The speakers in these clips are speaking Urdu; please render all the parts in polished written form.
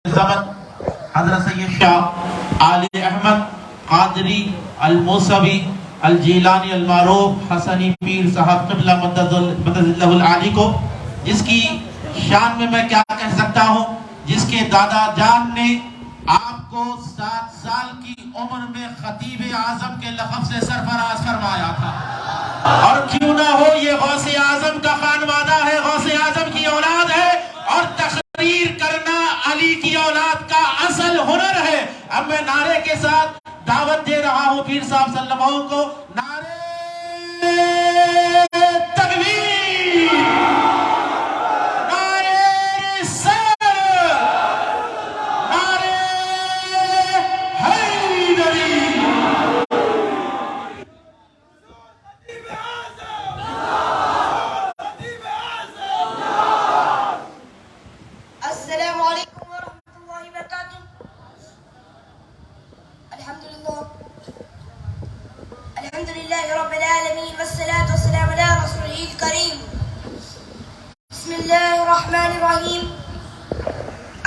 زمن حضرت سید شاہ علی احمد قادری الموسوی الجیلانی المعروف حسنی پیر صاحب قبلہ مدد اللہ العالی کو، جس کی شان میں کیا کہہ سکتا ہوں، جس کے دادا جان نے آپ کو 7 سال کی عمر میں خطیب اعظم کے لقب سے سرفراز فرمایا تھا، اور کیوں نہ ہو یہ غوث اعظم کا خانوادہ ہے، غوث اعظم کی اولاد ہے، اور تقریر کرنا علی کی اولاد کا اصل ہنر ہے۔ اب میں نعرے کے ساتھ دعوت دے رہا ہوں پیر صاحب صلی اللہ علیہ وسلم کو، نعرے تکبیر، نعرے رسالت، نعرے حیدری۔ السلام علیکم ورحمۃ اللہ وبرکاتہ۔ الحمدللہ رب العالمین والصلاة والسلام علی رسولہ الکریم۔ بسم اللہ الرحمن الرحیم۔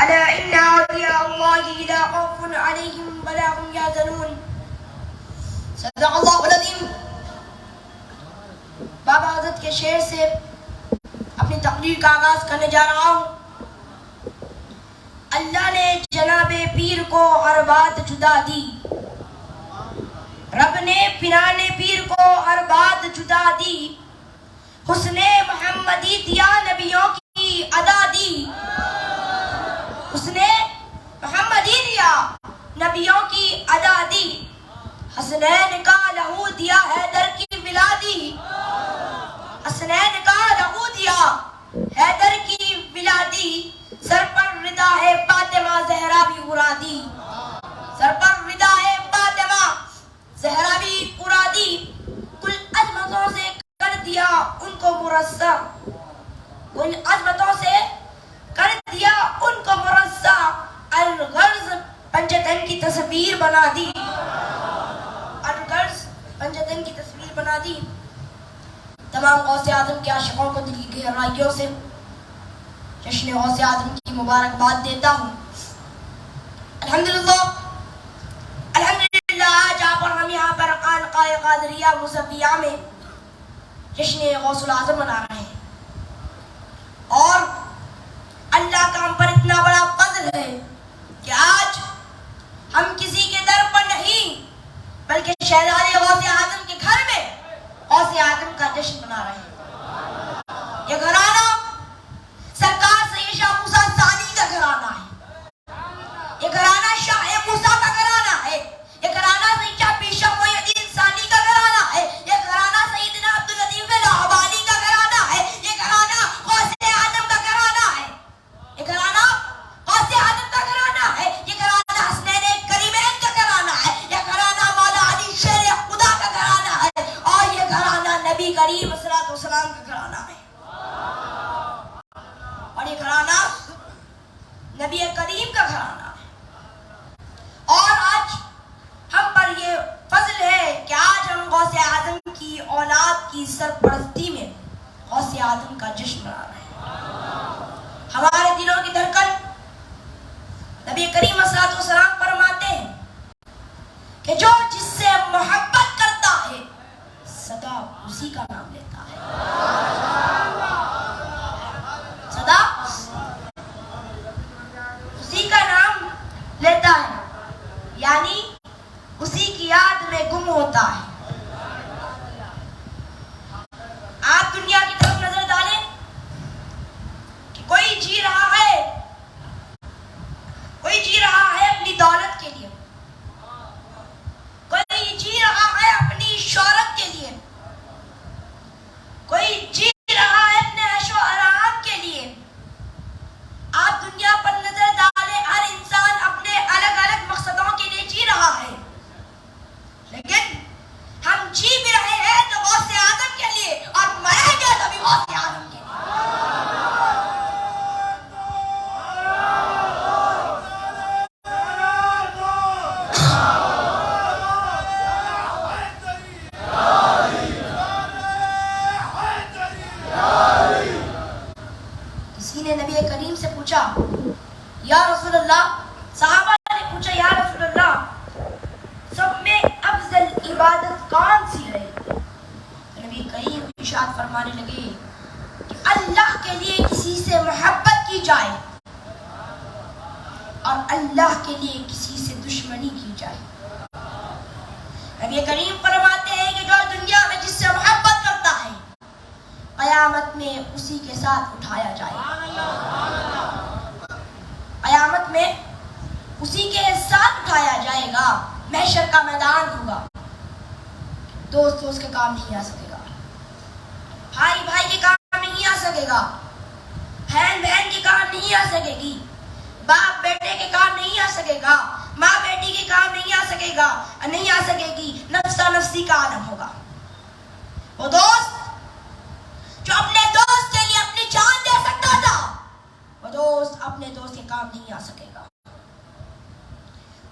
الا ان اولیاء اللہ لا خوف علیہم ولا هم یحزنون۔ صدق اللہ العظیم۔ بابا حضرت کے شعر سے اپنی تقریر کا آغاز کرنے جا رہا ہوں۔ اللہ نے جناب پیر کو ہر بات جدا دی، رب نے پرانے پیر کو ہر بات جدا دی، حسن محمدی دیا نبیوں کی ادا دی، حسن محمدی دیا نبیوں کی ادا دی، حسنین کا لہو دیا حیدر کی ولادی، حسنین کا لہو دیا حیدر کی ولادی، سر پر ردا ہے فاطمہ زہرا بھی اڑا دی، سر پر ردا ہے فاطمہ زہرا بھی اڑا دی، کل عظمتوں سے کر دیا ان کو مرصع، کل عظمتوں سے کر دیا ان کو مرصع، الغرض پنجتن کی تصویر بنا دی، الغرض پنجتن کی تصویر بنا دی۔ تمام غوث اعظم کے عاشقوں کو دل کی گہرائیوں سے جشن غوث اعظم کی مبارکباد دیتا ہوں۔ الحمدللہ آج ہم یہاں پر خانقاہ قادریہ موسویہ میں جشن غوث الاعظم منا رہے ہیں، اور اللہ کا ہم پر اتنا بڑا فضل ہے کہ آج ہم کسی کے در پر نہیں بلکہ شہزادے غوث اعظم کے گھر میں غوث اعظم کا جشن منا رہے ہیں۔ یہ گھرانہ سرکار سید شاہ موسیٰ ثانی کا گھرانہ ہے، یہ گھرانہ شاہ موسیٰ کا گھرانہ ہے، یہ گھرانہ سید شاہ پیر شاہ محی الدین ثانی کا گھرانہ ہے، یہ گھرانہ سیدنا عبداللطیف لاہوری کا گھرانہ ہے، یہ گھرانہ غوث اعظم کا گھرانہ ہے، یہ گھرانہ غوث اعظم کا گھرانہ ہے، یہ گھرانہ حسنین کریمین کا گھرانہ ہے، یہ گھرانہ مولا علی شیر خدا کا گھرانہ ہے، اور یہ گھرانہ نبی کریم صلی اللہ علیہ وسلم کا گھرانہ ہے، اور یہ گھرانہ نبی کریم کا گھرانہ ہے۔ اور آج ہم پر یہ فضل ہے کہ آج ہم غوث اعظم کی اولاد کی سرپرستی میں غوث اعظم کا جشن منا رہے ہیں۔ ہمارے دلوں کی دھڑکن نبی کریم صلی اللہ علیہ وسلم فرماتے ہیں کہ جو جس سے محبت کرتا ہے سدا اسی کا نام لیتا ہے، سدا اسی کا نام لیتا ہے، یعنی اسی کی یاد میں گم ہوتا ہے۔ آپ دنیا کی طرف نظر ڈالیں کہ کوئی جی رہا ہے، کوئی جی رہا ہے اپنی دولت کے لیے، کوئی جی رہا ہے اپنی شہرت کے لیے، کوئی جی رہا ہے اپنے عیش و آرام کے لیے۔ آپ دنیا پر نظر ڈالیں، ہر انسان اپنے الگ الگ مقصدوں کے لیے جی رہا ہے، لیکن صحابہ نے پوچھا یا رسول اللہ سب میں افضل عبادت کون سی ہے؟ نبی کریم ارشاد فرمانے لگے کہ اللہ کے لیے کسی سے محبت کی جائے اور اللہ کے لیے کسی سے دشمنی کی جائے۔ نبی کریم فرماتے ہیں کہ جو دنیا میں جس سے محبت کرتا ہے قیامت میں اسی کے ساتھ اٹھایا جائے گا، قیامت میں اسی کے ساتھ اٹھایا جائے گا، محشر کا میدان ہوگا، دوست دوست کے کام نہیں آ سکے گا، بھائی بھائی کے کام نہیں آ سکے گا، بہن بہن کے کام نہیں آ سکے گی، باپ بیٹے کے کام نہیں آ سکے گا، ماں بیٹی کے کام نہیں آ سکے گا، نہیں آ سکے گی، نفسا نفسی کا عالم ہوگا۔ وہ دوست جو اپنے دوست کے لیے اپنی جان دے سکتا تھا، وہ دوست اپنے دوست کے کام نہیں آ سکے گا۔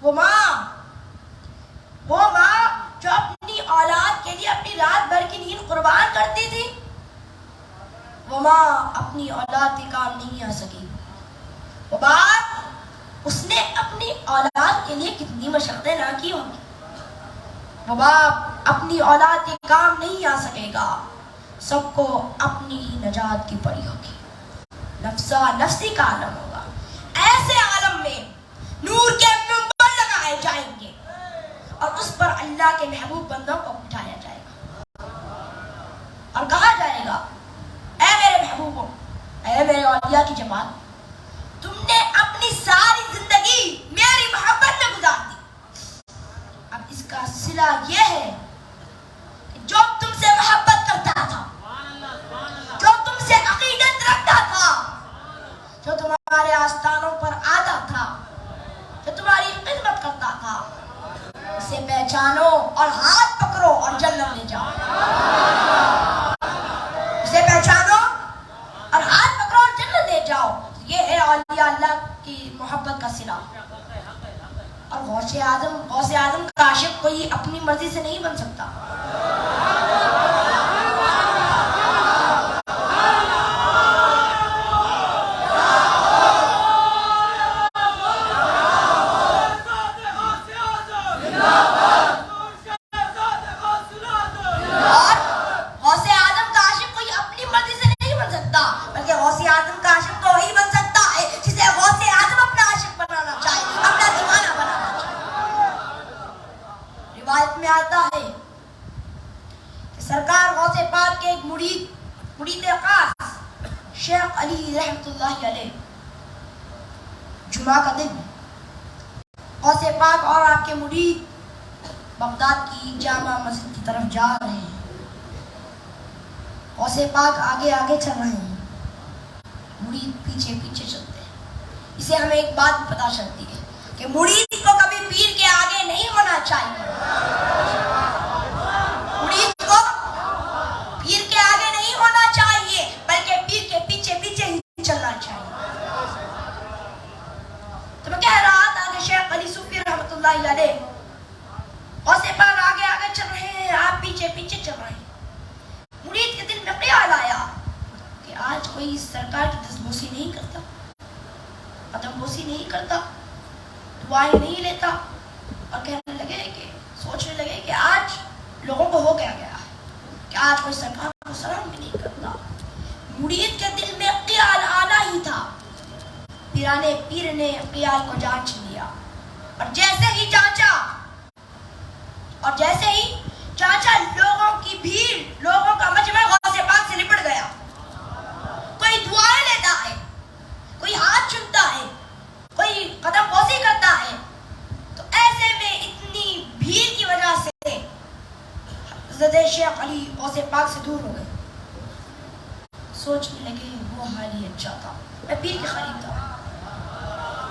وہ ماں جو اپنی اولاد کے لیے اپنی رات بھر کی نیند قربان کرتی تھی، وہ ماں اپنی اولاد کے کام نہیں آ سکی۔ وہ باپ اس نے اپنی اولاد کے لیے کتنی مشقتیں نہ کی ہوں گی، وہ باپ اپنی اولاد کے کام نہیں آ سکے گا، سب کو اپنی ہی نجات کی پڑی ہوگی، نفسا نفسی کا عالم ہوگا۔ ایسے عالم میں نور کے منبر لگائے جائیں گے اور اس پر اللہ کے محبوب بندوں کو بٹھایا جائے گا اور کہا جائے گا اے میرے محبوبوں، اے میرے اولیاء کی جماعت، تم نے اپنی ساری زندگی میری محبت میں گزار دی، اب اس کا صلہ یہ ہے کہ جو تم سے محبت کرتا تھا، جو تم سے عقیدت رکھتا تھا، جو تمہارے آستانوں پر آتا تھا، جو تمہاری خدمت کرتا تھا، اسے پہچانو اور ہاتھ پکڑو اور جنت لے جاؤ۔ اسے پہچانو اور ہاتھ پکڑو اور جنت لے جاؤ۔ یہ ہے اولیاء اللہ کی محبت کا صلہ۔ اور غوث اعظم کا عاشق کوئی اپنی مرضی سے نہیں بن سکتا۔ سرکار غوث پاک کے ایک مرید خاص شیخ علی رحمت اللہ علیہ، جمعہ کا دن غوث پاک اور آپ کے مرید بغداد کی جامع مسجد کی طرف جا رہے ہیں۔ غوث پاک آگے آگے چل رہے ہیں، مرید پیچھے پیچھے چلتے ہیں۔ اسے ہمیں ایک بات پتہ چلتی ہے کہ مرید کو کبھی پیر کے آگے نہیں ہونا چاہیے، مرید کو پیر کے آگے نہیں ہونا چاہیے بلکہ پیر کے پیچھے پیچھے ہی چلنا چاہیے۔ تو میں کہہ رہا تھا کہ شیخ علی صوفی رحمت اللہ علیہ غوث پاک آگے آگے چل رہے ہیں، آپ پیچھے پیچھے چل رہے ہیں۔ مرید کے دل میں خیال آیا کہ آج کوئی سرکار کی دستبوسی نہیں کرتا، قدم بوسی نہیں کرتا، دعائیں نہیں لیتا، اور کہنے لگے کہ سوچنے لگے کہ آج لوگوں کو ہو گیا ہے کہ آج کوئی سرکار کو سلام بھی نہیں کرتا۔ مرید کے دل میں خیال آنا ہی تھا، پیر نے خیال کو جانچ لیا، اور جیسے ہی چاچا لوگوں کی بھیڑ، لوگوں کا مجمع غوث پاک سے لپٹ گیا۔ کوئی دعائیں لیتا ہے، کوئی ہاتھ چومتا ہے، کوئی قدم بوسی کرتا ہے، تو ایسے میں اتنی بھیڑ کی وجہ سے حضرت شیخ علی غوث پاک سے دور ہو گئے۔ سوچنے لگے وہ حال ہی اچھا تھا، میں پیر کے قریب تھا۔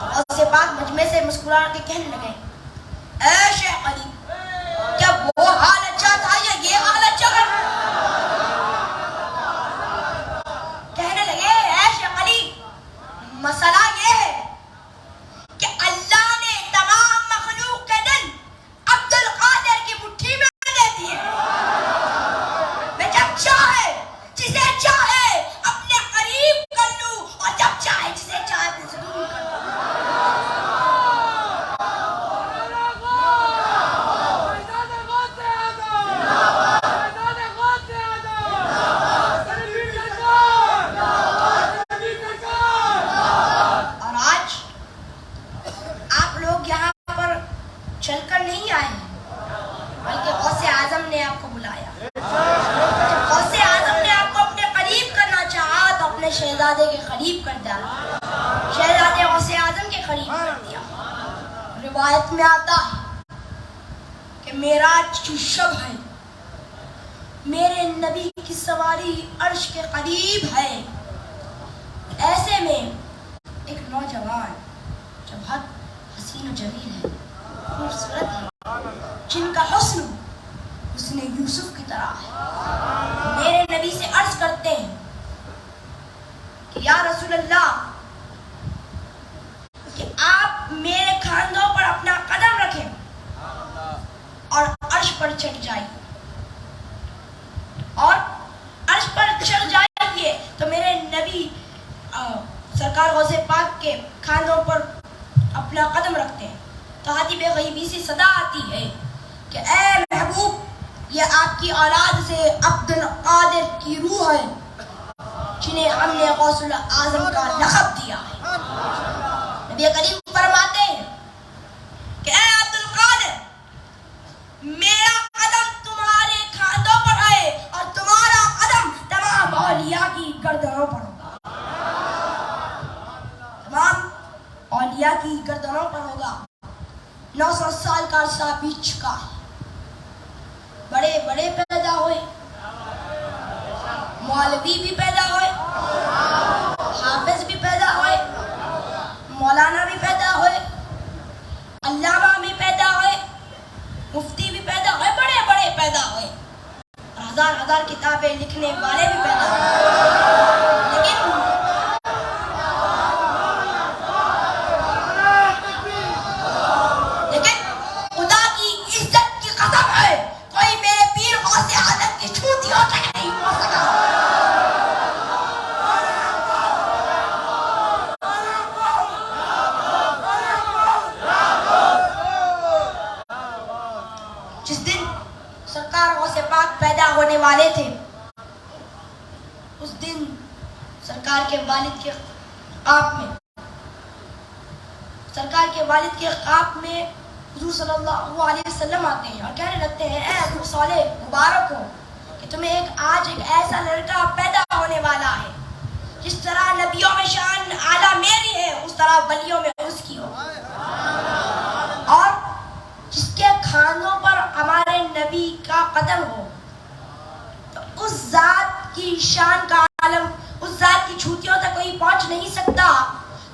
غوث پاک مجمع سے مسکرا کے کہنے لگے اے شیخ علی، کیا وہ حال اچھا تھا یا یہ حال اچھا ہے؟ کہنے لگے اے شیخ علی، مسئلہ یہ ہے کہ اللہ نے تمام مخلوق کے دل عبد القادر کی مٹھی میں دے دیے، میں جب چاہے جسے چاہے اپنے قریب کر لوں اور جب چاہے جسے چاہے اپنے سے دور کر لوں۔ کر دیا. روایت میں آتا ہے کہ معراج کی شب ہے, میرے نبی کی سواری عرش کے قریب ہے. ایسے میں ایک نوجوان جو بہت حسین و جمیل ہے, خوبصورت ہے, جن کا حسن یوسف کی طرح ہے, میرے نبی سے عرض کرتے ہیں کہ یا رسول اللہ, کہ آپ میرے کھاندوں پر اپنا قدم رکھیں اور عرش پر چڑھ جائیں, اور عرش پر چڑھ جائیے تو میرے نبی سرکار غوث پاک کے کھاندوں پر اپنا قدم رکھتے ہیں. تو حاتم غیبی سے صدا آتی ہے کہ اے محبوب, یہ آپ کی اولاد سے عبد القادر کی روح ہے جنہیں ہم نے غوث الاعظم کا لقب دیا ہے. نبی کریم فرماتے ہیں کہ اے عبد القادر, میرا قدم تمہارے کھاندوں پر ہے اور تمہارا قدم تمام اولیاء کی گردنوں پر ہوگا. تمام اولیاء کی گردنوں پر ہوگا. 900 سال کا عرصہ بیت چکا ہے. بڑے بڑے پیدا ہوئے, مولوی بھی پیدا ہوئے, حافظ بھی پیدا ہوئے, مولانا بھی پیدا ہوئے, علامہ بھی پیدا ہوئے, مفتی بھی پیدا ہوئے, بڑے بڑے پیدا ہوئے, ہزار ہزار کتابیں لکھنے والے بھی پیدا ہوئے. لیکن خدا کی عزت کی قسم ہے, کوئی میرے پیر غوث اعظم کی چھوٹیوں تک نہیں ہو سکا. جس دن سرکار غوث پاک پیدا ہونے والے تھے, اس دن سرکار کے والد کے خواب میں حضور صلی اللہ علیہ وسلم آتے ہیں اور کہنے لگتے ہیں, اے ابو صالح, مبارک ہو کہ تمہیں آج ایک ایسا لڑکا پیدا ہونے والا ہے, جس طرح نبیوں میں شان اعلیٰ میری ہے اس طرح ولیوں میں اس کی ہو, اور جس کے کھانوں پر ہمارے نبی کا قدم ہو, تو اس ذات کی شان کا عالم, اس ذات کی چھوٹیوں تک کوئی پہنچ نہیں سکتا.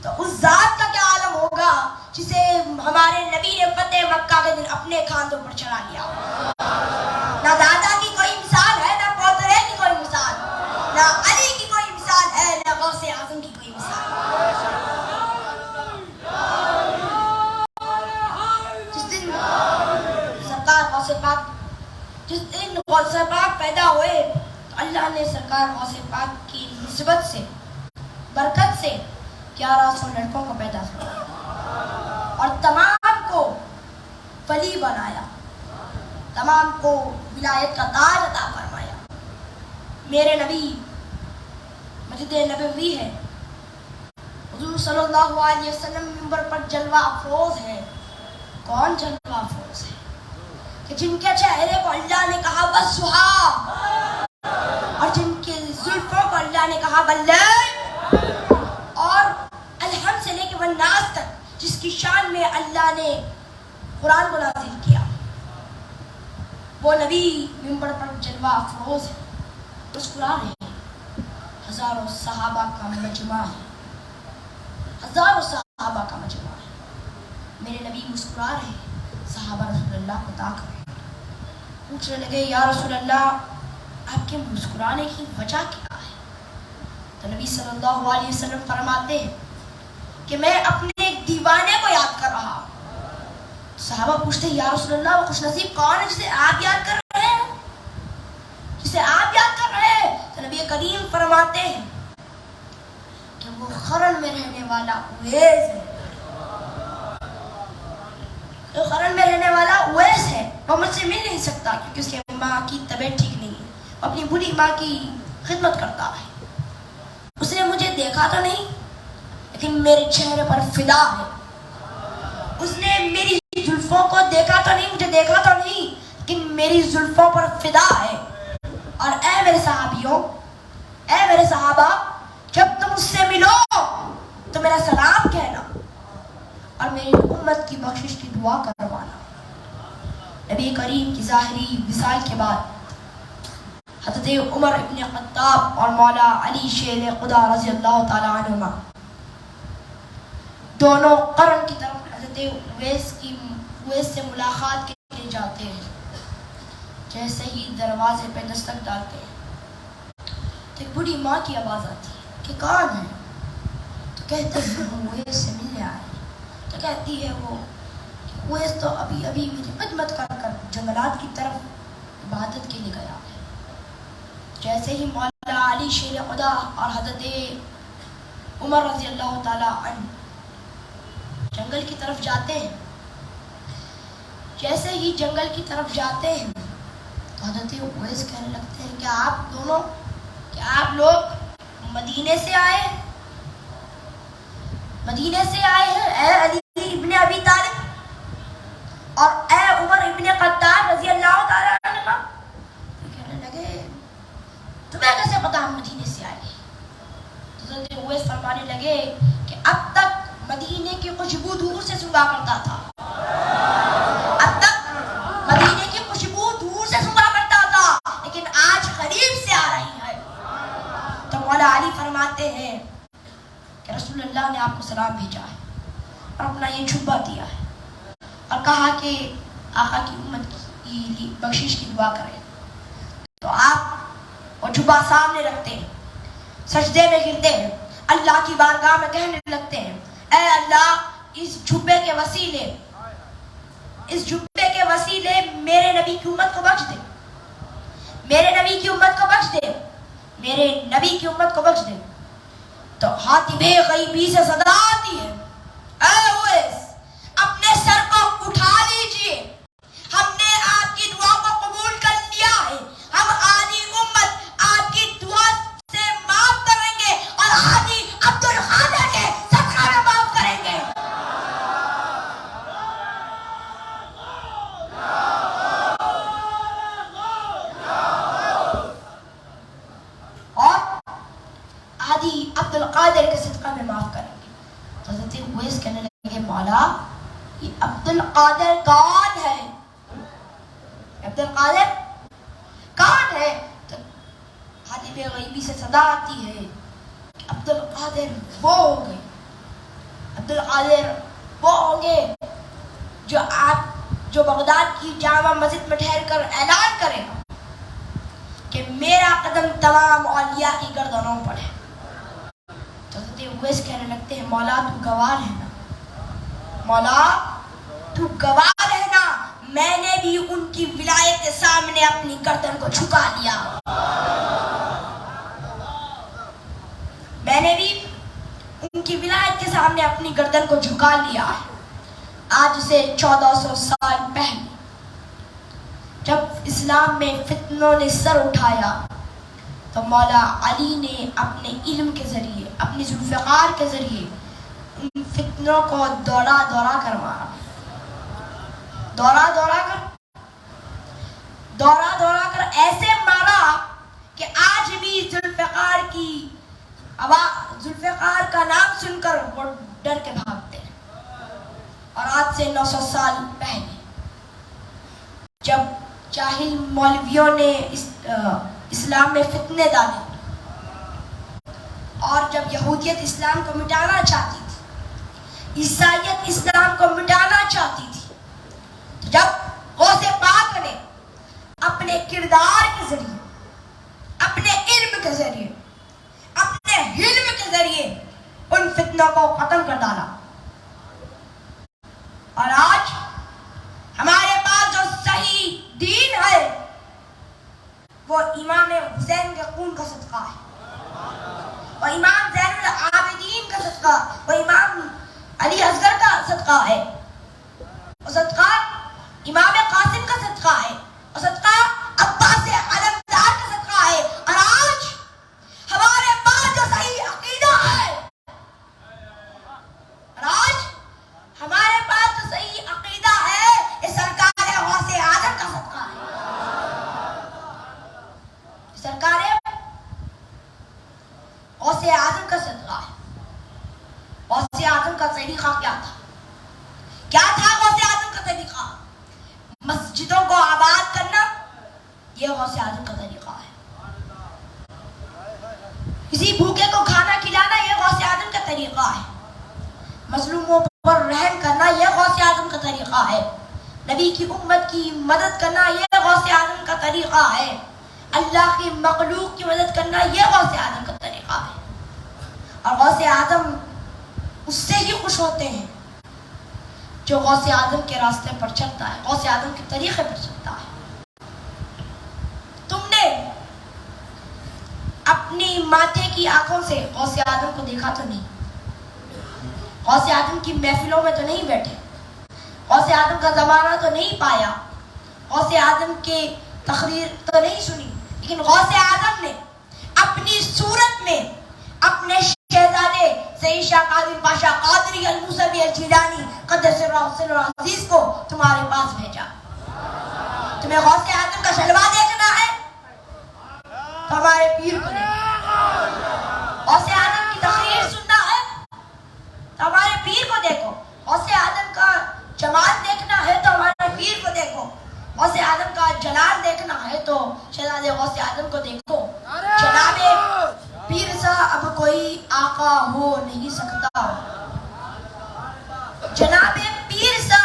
تو اس ذات کا کیا عالم ہوگا جسے ہمارے نبی نے فتح مکہ کے دن اپنے کھاندوں پر چڑھا لیا. نہ دادا کی کوئی مثال ہے, نہ پوترے کی کوئی مثال, نہ علی کی کوئی مثال ہے, نہ غوث اعظم کی کوئی مثال. جس دن سرکار غوث پاک پیدا ہوئے تو اللہ نے سرکار غوث پاک کی نسبت سے, برکت سے 1100 لڑکوں کو پیدا کیا اور تمام کو ولی بنایا, تمام کو ولایت کا تاج عطا فرمایا. میرے نبی مسجد نبوی ہے, حضور صلی اللہ علیہ وسلم منبر پر جلوہ افروز ہے. کون جلوہ افروز ہے؟ کہ جن کے چہرے کو اللہ نے کہا والضحیٰ, اور جن کے زلفوں کو اللہ نے کہا واللیل, اور الحمد سے لے کے والناس تک جس کی شان میں اللہ نے قرآن کو نازل کیا. وہ نبی منبر پر جلوہ افروز ہے, مسکرا رہے ہیں. ہزاروں صحابہ کا مجمع ہے, ہزاروں صحابہ کا مجمع ہے. میرے نبی مسکرا رہے ہیں, صحابہ رسول اللہ کو تاک رہے ہیں, پوچھنے لگے یا رسول اللہ, آپ کے مسکرانے کی وجہ کیا ہے؟ تو نبی صلی اللہ علیہ وسلم فرماتے ہیں کہ میں اپنے ایک دیوانے کو یاد کر رہا. صحابہ پوچھتے ہیں یا رسول اللہ, وہ خوش نصیب کون ہے جسے آپ یاد کر رہے ہیں, جسے آپ یاد کر رہے ہیں؟ تو نبی کریم فرماتے ہیں کہ وہ خرن میں رہنے والا اویس ہے. تو خرن میں رہنے والا اویس ہے, وہ مجھ سے مل نہیں سکتا کیونکہ اس کے ماں کی طبیعت ٹھیک نہیں ہے, اپنی بوڑھی ماں کی خدمت کرتا ہے. اس نے مجھے دیکھا تو نہیں لیکن میرے چہرے پر فدا ہے. اس نے میری زلفوں کو دیکھا تو نہیں, مجھے دیکھا تو نہیں لیکن میری زلفوں پر فدا ہے. اور اے میرے صحابیوں, اے میرے صحابہ, جب تم اس سے ملو تو میرا سلام کہنا, اور میری امت کی بخشش کی دعا کروانا۔ نبی کریم کی ظاہری وصال کے بعد حضرت عمر ابن خطاب اور مولا علی شیر خدا رضی اللہ تعالی عنہما دونوں قرن کی طرف حضرت اویس سے ملاقات کے لیے جاتے ہیں۔ جیسے ہی دروازے پہ دستک ڈالتے ہیں تو ایک بوڑھی ماں کی آواز آتی ہے کہ کون ہے؟ تو کہتے ہیں ہم اویس سے ملنے آئے۔ تو کہتی ہے وہ کہ اویس تو ابھی میری خدمت کر جنگلات کی طرف عبادت کے لیے گیا ہے۔ جیسے ہی مولا علی شیر خدا اور حضرت عمر رضی اللہ تعالی عنہ جنگل کی طرف جاتے ہیں، جیسے ہی جنگل کی طرف جاتے ہیں تو حضرت اویس کہنے لگتے ہیں کہ آپ لوگ مدینے سے آئے ہیں؟ مدینے سے آئے ہیں اے علی ابن ابی طالب اور اے عمر ابن خطاب رضی اللہ تعالی عنہ؟ کہنے لگے تمہیں کیسے پتا ہم مدینے سے آئے؟ تو حضرت اویس فرمانے لگے کہ اب تک مدینے کی خوشبو دور سے سنگا کرتا تھا، اب تک مدینے کی خوشبو دور سے سنگا کرتا تھا، لیکن آج قریب سے آ رہی ہے۔ تو مولا علی فرماتے ہیں کہ رسول اللہ نے آپ کو سلام بھیجا ہے اور اپنا یہ جھبا دیا ہے اور کہا کہ آقا کی امت کی بخشش کی دعا کریں۔ تو آپ وہ جھبا سامنے رکھتے ہیں، سجدے میں گرتے ہیں، اللہ کی بارگاہ میں کہنے لگتے ہیں اے اللہ اس جھبے کے وسیلے میرے نبی کی امت کو بخش دے، میرے نبی کی امت کو بخش دے، میرے نبی کی امت کو بخش دے۔ تو حاتم غیبی سے صدا آتی ہے اے اویس اپنے سر کو اٹھا لیجئے، ہم نے آپ کی دعا کو قبول کر لیا ہے، ہم آدھی امت آپ کی دعا سے معاف کریں گے اور آدھی عبد القادر کے صدقہ میں معاف کریں گے۔ اور آدھی عبد القادر کے صدقہ میں معاف کریں گے۔ تو حضرت اویس کہنے لگے مولا یہ عبد القادر کون ہے؟ عبد القادر کون ہے؟ تو حاتم غیبی سے صدا آتی ہے کہ عبد القادر وہ ہوں گے، عبد القادر وہ ہوں گے جو بغداد کی جامع مسجد میں ٹھہر کر اعلان کرے کہ میرا قدم تمام اولیاء کی گردنوں پر ہے۔ تو حضرت اویس کہنے لگتے ہیں مولا تو گواہ رہنا، مولا تو گواہ رہنا، میں نے بھی ان کی ولایت کے سامنے اپنی گردن کو جھکا لیا، میں نے بھی ان کی ولایت کے سامنے اپنی گردن کو جھکا لیا ہے۔ آج سے 1400 سال پہلے جب اسلام میں فتنوں نے سر اٹھایا تو مولا علی نے اپنے علم کے ذریعے، اپنی ذوالفقار کے ذریعے ان فتنوں کو دورہ کر مارا، دورہ کر ایسے مارا کہ آج بھی ذوالفقار کا نام سن کر وہ ڈر کے بھاگتے ہیں۔ اور آج سے 900 سال پہلے جب جاہل مولویوں نے اسلام میں فتنے ڈالے اور جب یہودیت اسلام کو مٹانا چاہتی تھی، عیسائیت اسلام کو مٹانا چاہتی تھی، تو جب غوث پاک نے اپنے کردار کے ذریعے، اپنے علم کے ذریعے، اپنے حلم کے ذریعے ان فتنوں کو ختم کر ڈالا، اور آج ہمارے پاس جو صحیح دین ہے وہ امام حسین کے خون کا صدقہ ہے، وہ امام زین العابدین کا صدقہ، وہ امام علی اصغر کا صدقہ ہے، وہ صدقہ امام قاسم کا صدقہ ہے، وہ صدقہ عباس علمدار کا صدقہ ہے۔ اور آج ہمارے پاس جو صحیح عقیدہ ہے، اور آج ہمارے پاس جو صحیح عقیدہ ہے، یہ سرکار غوث اعظم کا صدقہ ہے، سرکار غوث اعظم کا صدقہ ہے۔ غوث اعظم کا طریقہ کیا تھا؟ کیا تھا غوث اعظم کا طریقہ؟ مسجدوں کو آباد کرنا، یہ غوث اعظم کا طریقہ ہے. کسی بھوکے کو کھانا کھلانا، یہ غوث اعظم کا طریقہ ہے. مظلوموں پر رحم کرنا، یہ غوث اعظم کا طریقہ ہے. نبی کی امت کی مدد کرنا، یہ غوث اعظم کا طریقہ ہے. اللہ کی مخلوق کی مدد کرنا، یہ غوث اعظم کا طریقہ ہے. اور غوث اعظم اس سے ہی خوش ہوتے ہیں جو غوث اعظم کے راستے پر چلتا ہے، غوث اعظم کے طریقے پر چلتا ہے. تم نے اپنی ماتھے کی آنکھوں سے غوث اعظم کو دیکھا تو نہیں، غوث اعظم کی محفلوں میں تو نہیں بیٹھے، غوث اعظم کا زمانہ تو نہیں پایا، غوث اعظم کی تقریر تو نہیں سنی، لیکن غوث اعظم نے اپنی صورت میں اپنے شہزادے سید شاہ قادر پاشا قادری الموسوی الجیلانی قدس سرہ العزیز کو تمہارے پاس بھیجا. تمہیں غوث اعظم کا جلوہ دیکھنا ہے تو ہمارے پیر کو دیکھو. غوث اعظم کی تقریر سننا ہے تو ہمارے پیر کو دیکھو. غوث اعظم کا جمال دیکھنا ہے تو ہمارے پیر کو دیکھو. غوث اعظم کا جلال دیکھنا ہے تو شہزادے غوث اعظم کو دیکھو. جناب پیر سا اب کوئی آقا ہو نہیں سکتا، جناب پیر سا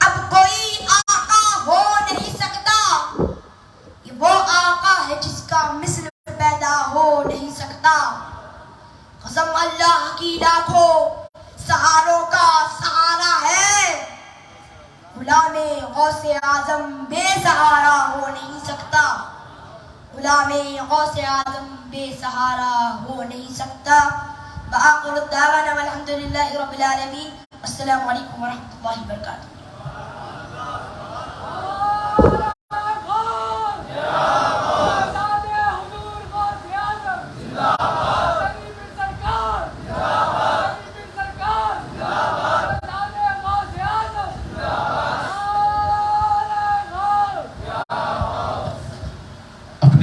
اب کوئی آقا ہو نہیں سکتا. یہ وہ آقا ہے جس کا مثل پیدا ہو نہیں سکتا. قسم اللہ کی لاکھوں سہاروں کا سہارا ہے، غلام غوث اعظم بے سہارا ہو نہیں سکتا. غلام غوث اعظم بے سہارا ہو نہیں سکتا. وآخر الدعوانا والحمدللہ رب العالمین. السلام علیکم ورحمۃ اللہ وبرکاتہ.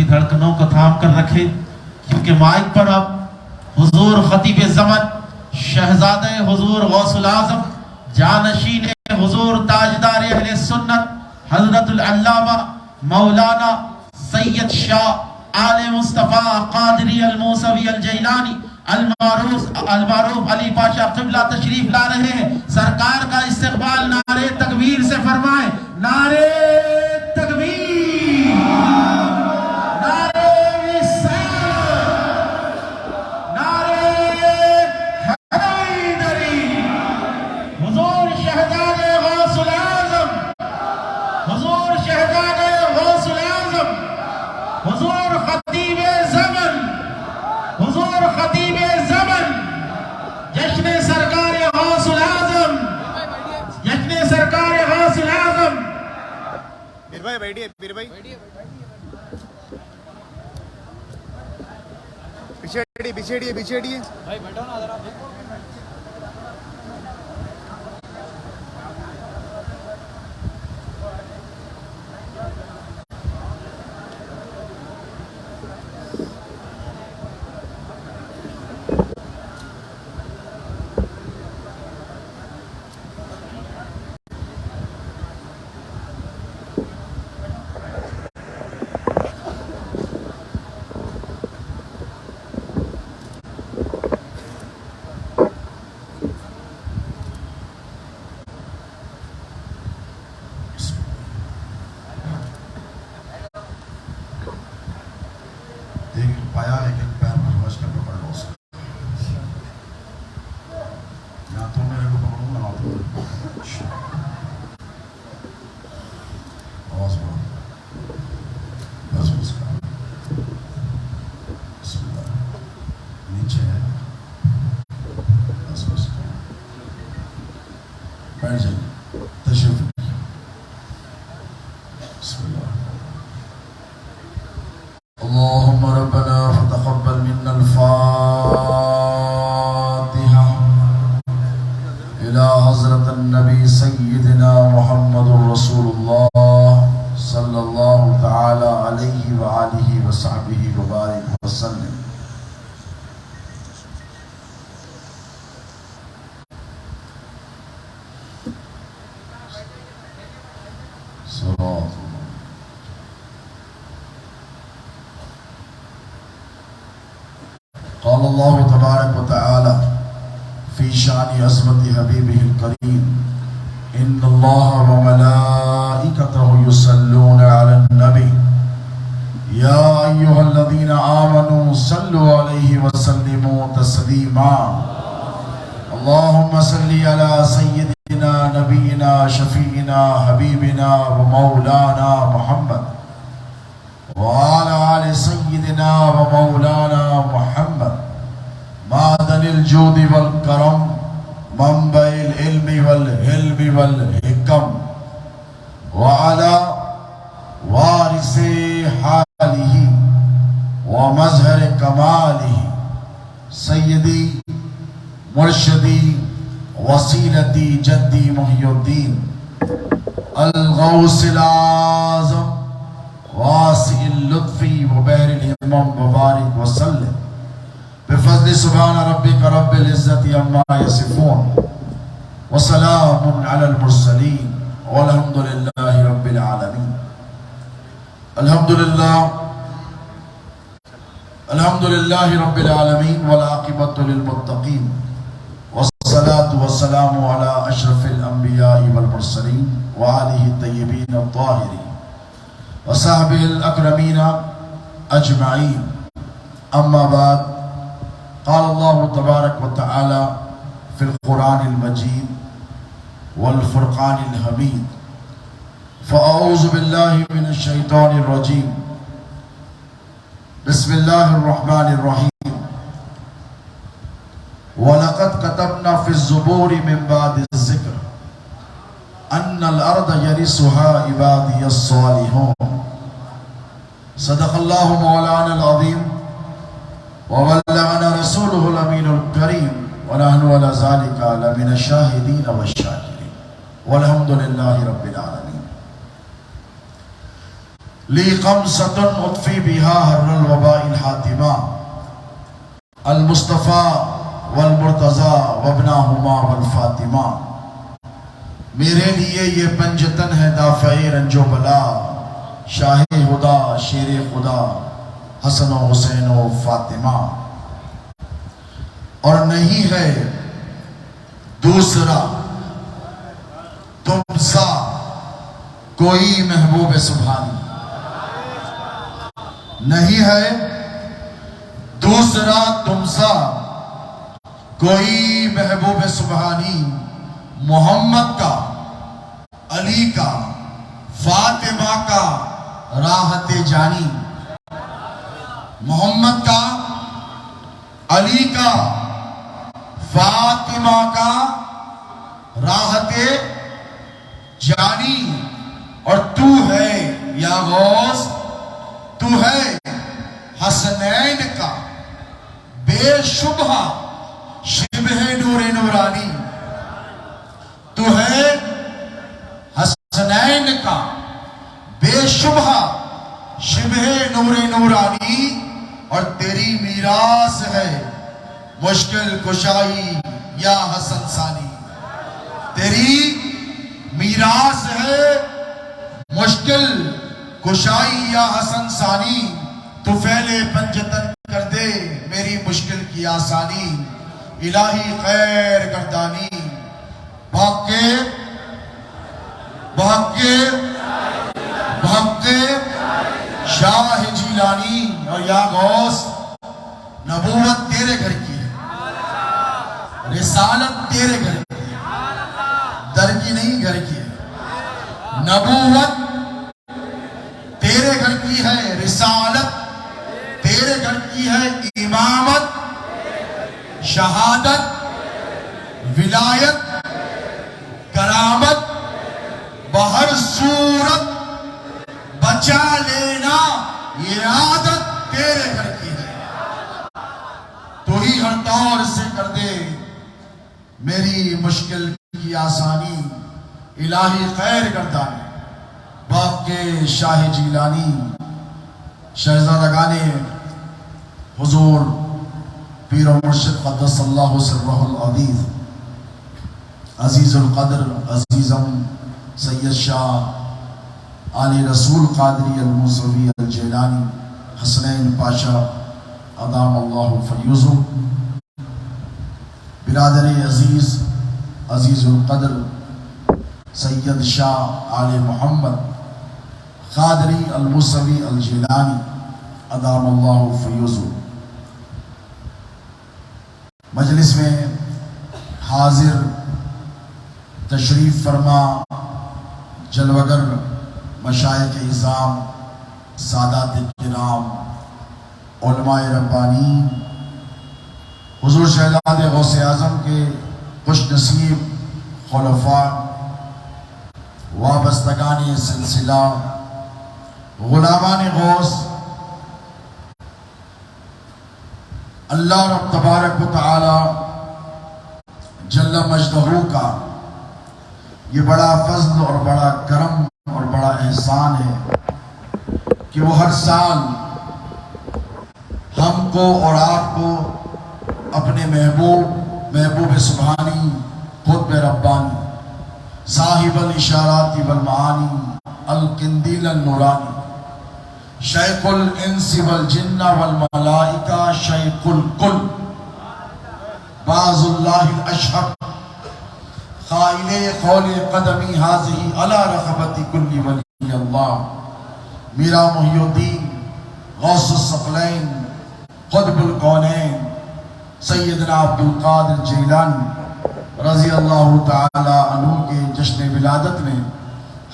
دھڑکنوں کو تھام کر رکھے، کیونکہ مائک پر اب حضور خطیب زمن شہزادہ حضور غوث الاعظم جانشین حضور تاجدار اہل سنت حضرت العلامہ مولانا سید شاہ آل مصطفیٰ قادری الموسوی الجیلانی المعروف علی پاشا قبلہ تشریف لا رہے ہیں. سرکار کا استقبال نعرے تکبیر سے فرمائیں. نعرے تکبیر، نعرے رسالت، نعرے حیدری. حضور شہزادے غوث الاعظم، حضور شہزادے غوث الاعظم، حضور خطیب زمن، حضور خطیب زمن، جشن سرکار غوث الاعظم، جشن سرکار غوث الاعظم. پیر بھائی بیٹھیے، پیر بھائی پیچھے بھائی بیٹھو نا ذرا. پایا لیکن پیر پر سمجھ کر پکڑ لو اسے. یا تو میرے کو پکڑوں گا، نہ تو آواز بڑھو. بس بس کا بسم اللہ. نیچے ہے، بس بس کا بیٹھ جائیے. تشریف بسم اللہ. اللهم ربنا فتقبل منا الفاتحة إلى حضرة النبي سيدنا محمد رسول الله صلى الله تعالى عليه وآله وصحبه وبارك وسلم. صراط قال الله تبارك وتعالى في شان عظمة حبيبه الكريم إن الله وملائكته يصلون على النبي يا أيها الذين آمنوا صلوا عليه وسلموا تسليما اللهم صل على سيدنا نبينا شفيعنا حبيبنا ومولانا محمد وعلى آل سيدنا ومولانا محمد معدن الجود والكرم منبع العلم والحلم والحكم وعلى وارث حاله ومظهر كماله سيدي مرشدي وسيلتي جدي محي الدين الغوث الأعظم واسع اللطف وبحر الهمم وبارك وسلم بفضل سبحان ربك رب العزة عما يصفون وسلام على المرسلين والحمد لله رب العالمين. الحمد لله رب العالمين والعاقبة للمتقين والصلاة والسلام على أشرف الأنبياء والمرسلين وآله الطيبين الطاهرين وصحبه الأكرمين أجمعين. أما بعد قال الله تبارك وتعالى في القرآن المجيد والفرقان الحميد فأعوذ بالله من الشيطان الرجيم بسم الله الرحمن الرحيم وَلَقَدْ كَتَبْنَا فِي الزُّبُورِ مِنْ بَعْدِ الذِّكْرِ أَنَّ الْأَرْضَ يَرِثُهَا عِبَادِيَ الصَّالِحُونَ. صدق اللہ مولانا العظیم وبلغنا رسوله الامین الکریم ونحن على ذلك لمن الشاہدین والشاکرین والحمد للہ رب العالمین. لی خمسۃ اطفی بها حر الوباء الحاتمہ المصطفیٰ والمرتضیٰ وابناہما والفاطمہ. میرے لیے یہ پنجتن ہے دافع رنج و بلا شاہ خدا شیر خدا حسن و حسین و فاطمہ. اور نہیں ہے دوسرا تم سا کوئی محبوب سبحانی. نہیں ہے دوسرا تم سا کوئی محبوب سبحانی. محمد کا علی کا فاطمہ کا راحت جانی. محمد کا علی کا فاطمہ کا راحت جانی. اور تو ہے یا غوث تو ہے حسنین کا بے شبہ شبہ نور نورانی. تو ہے حسنین کا بے شبہ شبہ نور نورانی. اور تیری میراث ہے مشکل کشائی یا حسن ثانی. تیری میراث ہے مشکل کشائی یا حسن ثانی. تو پھیلے پنجتن کر دے میری مشکل کی آسانی. الہی خیر گردانی بھاگ کے شاہ جیلانی. اور یا غوث نبوت تیرے گھر کی ہے رسالت تیرے گھر کی ہے در کی نہیں گھر کی ہے. نبوت تیرے گھر کی ہے رسالت تیرے گھر کی ہے. امامت شہادت ولایت کرامت بہر صورت بچا لینا یہ عادت تیرے گھر کی ہے. تو ہی ہر طور سے کر دے میری مشکل کی آسانی. الہی خیر گردانی باپ کے شاہ جیلانی. شہزادگان حضور پیر و مرشد قدس اللہ سرہ العزیز عزیز القدر عزیزم سید شاہ آل رسول قادری الموسوی الجیلانی حسنین پاشا ادام اللہ فیوزو، برادر عزیز عزیز القدر سید شاہ آل محمد قادری الموسوی الجیلانی ادام اللہ فیوزو، مجلس میں حاضر تشریف فرما جلوگر مشائخ اعظام، سادات کرام، علماء ربانی، حضور شہزاد غوث اعظم کے خوش نصیب خلفاء، وابستگان سلسلہ، غلامان غوث، اللہ رب تبارک و تعالی جل مجدہ کا یہ بڑا فضل اور بڑا کرم اور بڑا احسان ہے کہ وہ ہر سال ہم کو اور آپ کو اپنے محبوب سبحانی، قطب ربانی، صاحب الاشارات والمعانی، القندیل النورانی، شیخ الانس والجن والملائکہ، شیخ الکل، باز اللہ الاشحق، قائل قول قدمی حاضی علی رغبت کل ولی اللہ، میرا محی الدین غوث الثقلین قطب الکونین سیدنا عبد القادر جیلانی رضی اللہ تعالی عنہ کے جشن ولادت میں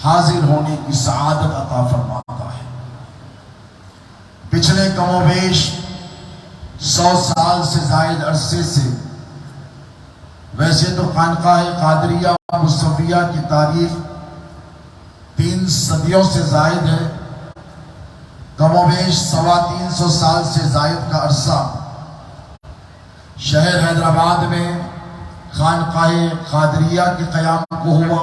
حاضر ہونے کی سعادت عطا فرماتا ہے۔ پچھلے کم و بیش 100 سال سے زائد عرصے سے، ویسے تو خانقاہ قادریہ مصطفیہ کی تاریخ 3 صدیوں سے زائد ہے، کم و بیش 350 سال سے زائد کا عرصہ شہر حیدرآباد میں خانقاہ قادریہ کے قیام کو ہوا،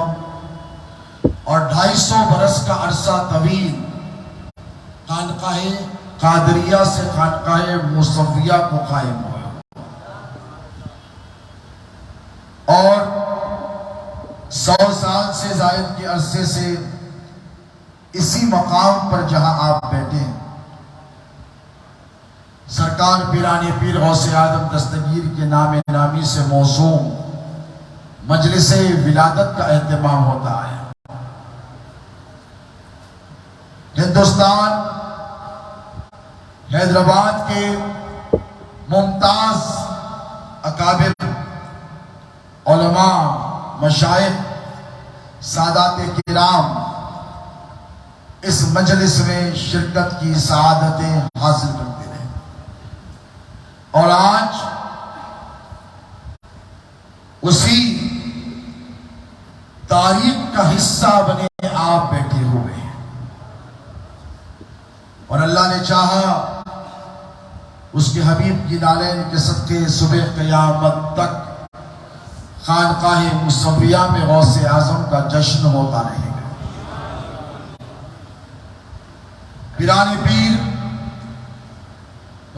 اور 250 برس کا عرصہ طویل خانقاہ قادریہ سے خانقاہ مصطفیہ کو قائم ہوا، اور 100 سال سے زائد کے عرصے سے اسی مقام پر جہاں آپ بیٹھے ہیں، سرکار پیران پیر غوث اعظم دستگیر کے نام نامی سے موسوم مجلس ولادت کا اہتمام ہوتا ہے۔ ہندوستان حیدرآباد کے ممتاز اکابر علماء، مشائخ، سادات کرام اس مجلس میں شرکت کی سعادتیں حاصل کرتے رہے، اور آج اسی تاریخ کا حصہ بنے آپ بیٹھے ہوئے ہیں، اور اللہ نے چاہا اس کے حبیب کی نالین کے صدقے صبح قیامت تک خانقاہ مصطفیہ میں غوث اعظم کا جشن ہوتا رہے گا۔ پیران پیر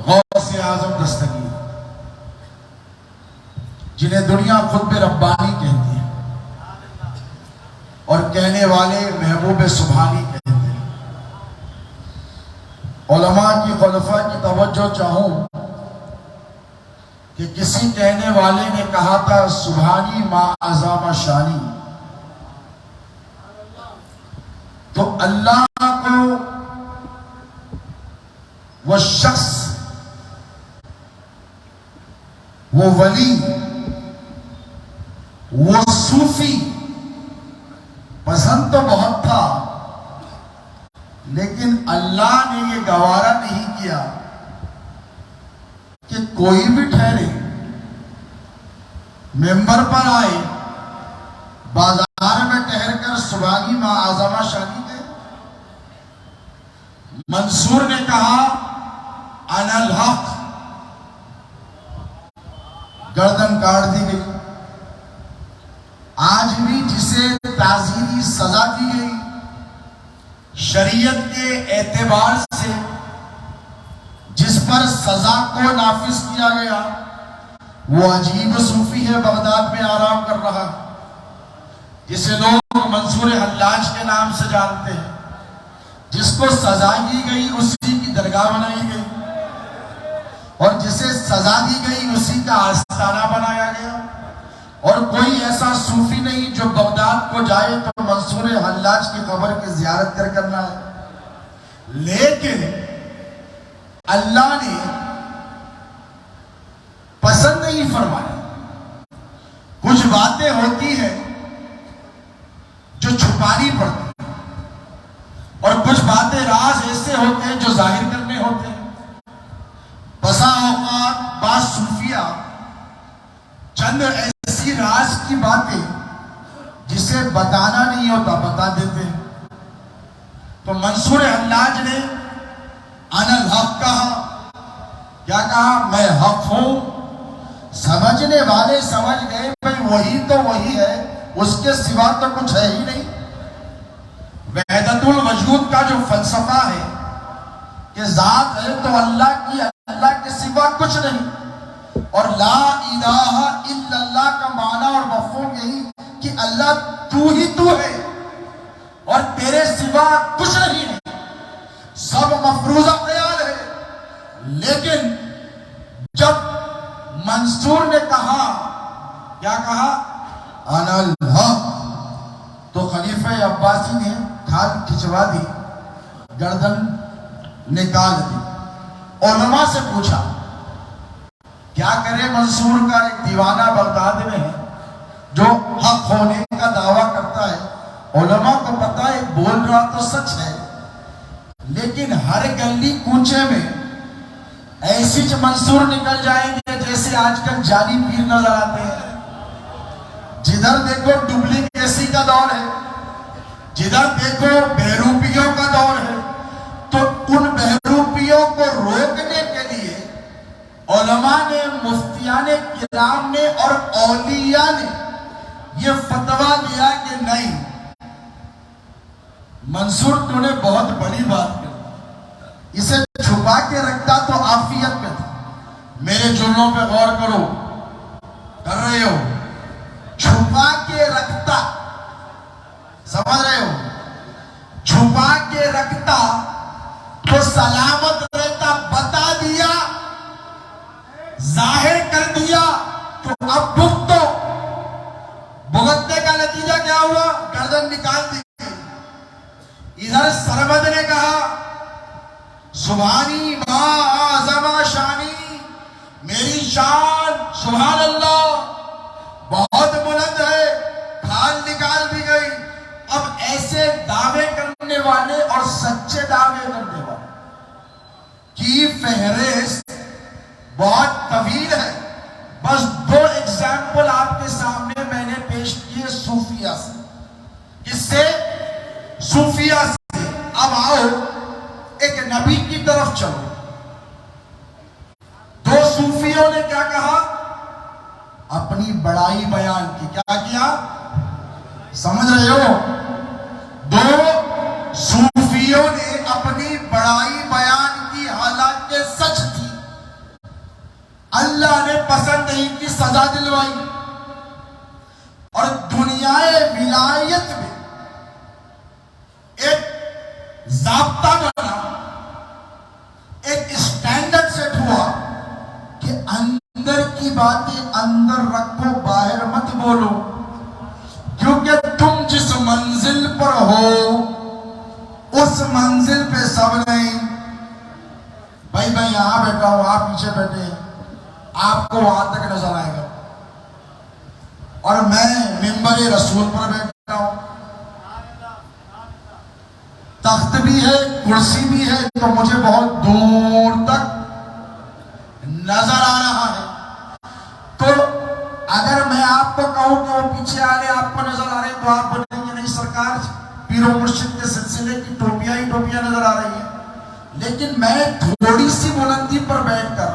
غوث اعظم دستگیر، جنہیں دنیا قطب ربانی کہتی ہے اور کہنے والے محبوب سبحانی کہتے ہیں، علماء کی خلفاء کی توجہ چاہوں کہ کسی کہنے والے نے کہا تھا سبحانی ما عظام شانی، تو اللہ کو وہ شخص، وہ ولی، وہ صوفی پسند تو بہت تھا، لیکن اللہ نے یہ گوارا نہیں کیا کہ کوئی بھی ٹھہرے، ممبر پر آئے، بازار میں ٹھہر کر سبحانی ما عظمہ شانی دے۔ منصور نے کہا انا الحق، گردن کاٹ دی گئی۔ آج بھی جسے تعزیری سزا دی گئی شریعت کے اعتبار سے، جس پر سزا کو نافذ کیا گیا، وہ عجیب صوفی ہے، بغداد میں آرام کر رہا، جسے لوگ منصور حلاج کے نام سے جانتے ہیں، جس کو سزا دی گئی اسی کی درگاہ بنائی گئی، اور جسے سزا دی گئی اسی کا آستانہ بنایا گیا۔ اور کوئی ایسا صوفی نہیں جو بغداد کو جائے تو منصور حلاج کی قبر کی زیارت کرنا ہے۔ لیکن اللہ نے پسند نہیں فرمایا۔ کچھ باتیں ہوتی ہیں جو چھپانی پڑتی ہیں، اور کچھ باتیں راز ایسے ہوتے ہیں جو ظاہر کرنے ہوتے ہیں۔ بسا اوقات بعض صوفیہ چند ایسی راز کی باتیں جسے بتانا نہیں ہوتا بتا دیتے ہیں۔ تو منصور حلاج نے انا الحق کہا، کیا کہا؟ میں حق ہوں۔ سمجھنے والے سمجھ گئے بھئی وہی تو وہی ہے، اس کے سوا تو کچھ ہے ہی نہیں۔ وحدت الوجود کا جو فلسفہ ہے کہ ذات ہے تو اللہ کی، اللہ کے سوا کچھ نہیں، اور لا الہ الا اللہ کا معنی اور مفہوم یہی کہ اللہ تو ہی تو ہے اور تیرے سوا کچھ نہیں ہے، سب مفروضہ خیال ہے۔ لیکن جب منصور نے کہا، کیا کہا؟ انا الحق، تو خلیفہ عباسی نے کھال کھچوا دی، گردن نکال دی۔ علماء سے پوچھا کیا کرے منصور کا؟ ایک دیوانہ بغداد میں ہے جو حق ہونے کا دعویٰ کرتا ہے۔ علماء کو پتا ہے بول رہا تو سچ ہے، لیکن ہر گلی کوچے میں ایسی منصور نکل جائیں گے جیسے آج کل جعلی پیر نظر آتے ہیں۔ جدھر دیکھو ڈپلیکیسی کا دور ہے، جدھر دیکھو بہروپیوں کا دور ہے، تو ان بہروپیوں کو روکنے کے لیے علماء نے، مفتیان کرام نے اور اولیاء نے یہ فتویٰ دیا کہ نہیں، منصور تو نے بہت بڑی بات کی، اسے چھپا کے رکھتا تو عافیت میں تھا۔ میرے جملوں پہ غور کرو، کر رہے ہو؟ چھپا کے رکھتا، سمجھ رہے ہو؟ چھپا کے رکھتا تو سلامت رہتا، بتا دیا، ظاہر کر دیا تو اب بھگتو۔ بھگتنے کا نتیجہ کیا ہوا؟ گردن نکال دی گئی۔ ادھر سرمد نے کہا سبحانی ما اعظم شانی، میری شان سبحان اللہ بہت بلند ہے، کھال نکال دی گئی۔ اب ایسے دعوے کرنے والے اور سچے دعوے کرنے والے کی فہرست بہت طویل ہے۔ بس دو ایگزامپل آپ کے سامنے میں نے پیش کیے صوفیہ سے۔ کس سے؟ صوفیہ سے۔ اب آؤ ایک نبی کی طرف چلو۔ دو صوفیوں نے کیا کہا؟ اپنی بڑائی بیان کی۔ کیا کیا؟ سمجھ رہے ہو؟ دو صوفیوں نے اپنی بڑائی بیان کی، حالانکہ سچ تھی، اللہ نے پسند نہیں کی، سزا دلوائی۔ اور دنیا ولایت میں ایک ضابطہ بنا، ایک اسٹینڈرڈ سیٹ ہوا کہ اندر کی باتیں اندر رکھو، باہر مت بولو، کیونکہ تم جس منزل پر ہو اس منزل پہ سب نہیں۔ بھائی میں یہاں بیٹھا ہوں، آپ پیچھے بیٹھے ہیں، آپ کو وہاں تک نظر آئے گا، اور میں منبر رسول پر بیٹھا ہوں، تخت بھی ہے، کرسی بھی ہے، تو مجھے بہت دور تک نظر آ رہا ہے۔ تو اگر میں آپ کو کہوں کہ وہ پیچھے آ رہے آپ کو نظر آ رہے ہیں، تو آپ بولیں گے نہیں سرکار، پیر و مرشد کے سلسلے کی ٹوپیاں ہی ٹوپیاں نظر آ رہی ہیں۔ لیکن میں تھوڑی سی بلندی پر بیٹھ کر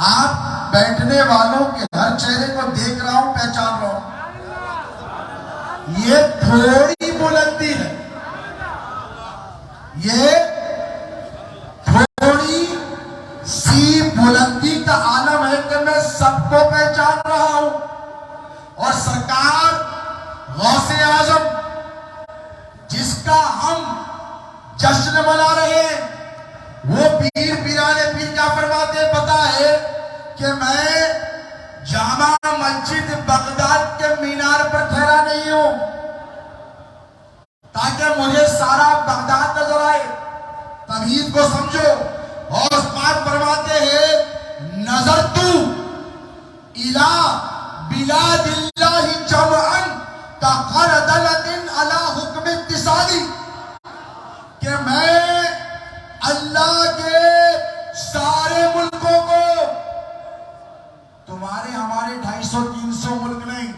آپ بیٹھنے والوں کے ہر چہرے کو دیکھ رہا ہوں، پہچان رہا ہوں۔ یہ تھوڑی بلندی ہے، یہ تھوڑی سی بلندی کا عالم ہے کہ میں سب کو پہچان رہا ہوں۔ اور سرکار غوث اعظم، جس کا ہم کہ میں جامع مسجد بغداد کے مینار پر ٹھہرا نہیں ہوں تاکہ مجھے سارا بغداد نظر آئے. تمہید کو سمجھو. اور پاک فرماتے ہیں نظرت الی بلاد اللہ جمعا کخردلۃ علی حکم اتصالی، کہ میں اللہ کے سارے ملکوں کو، تمہارے ہمارے 250-300 ملک نہیں،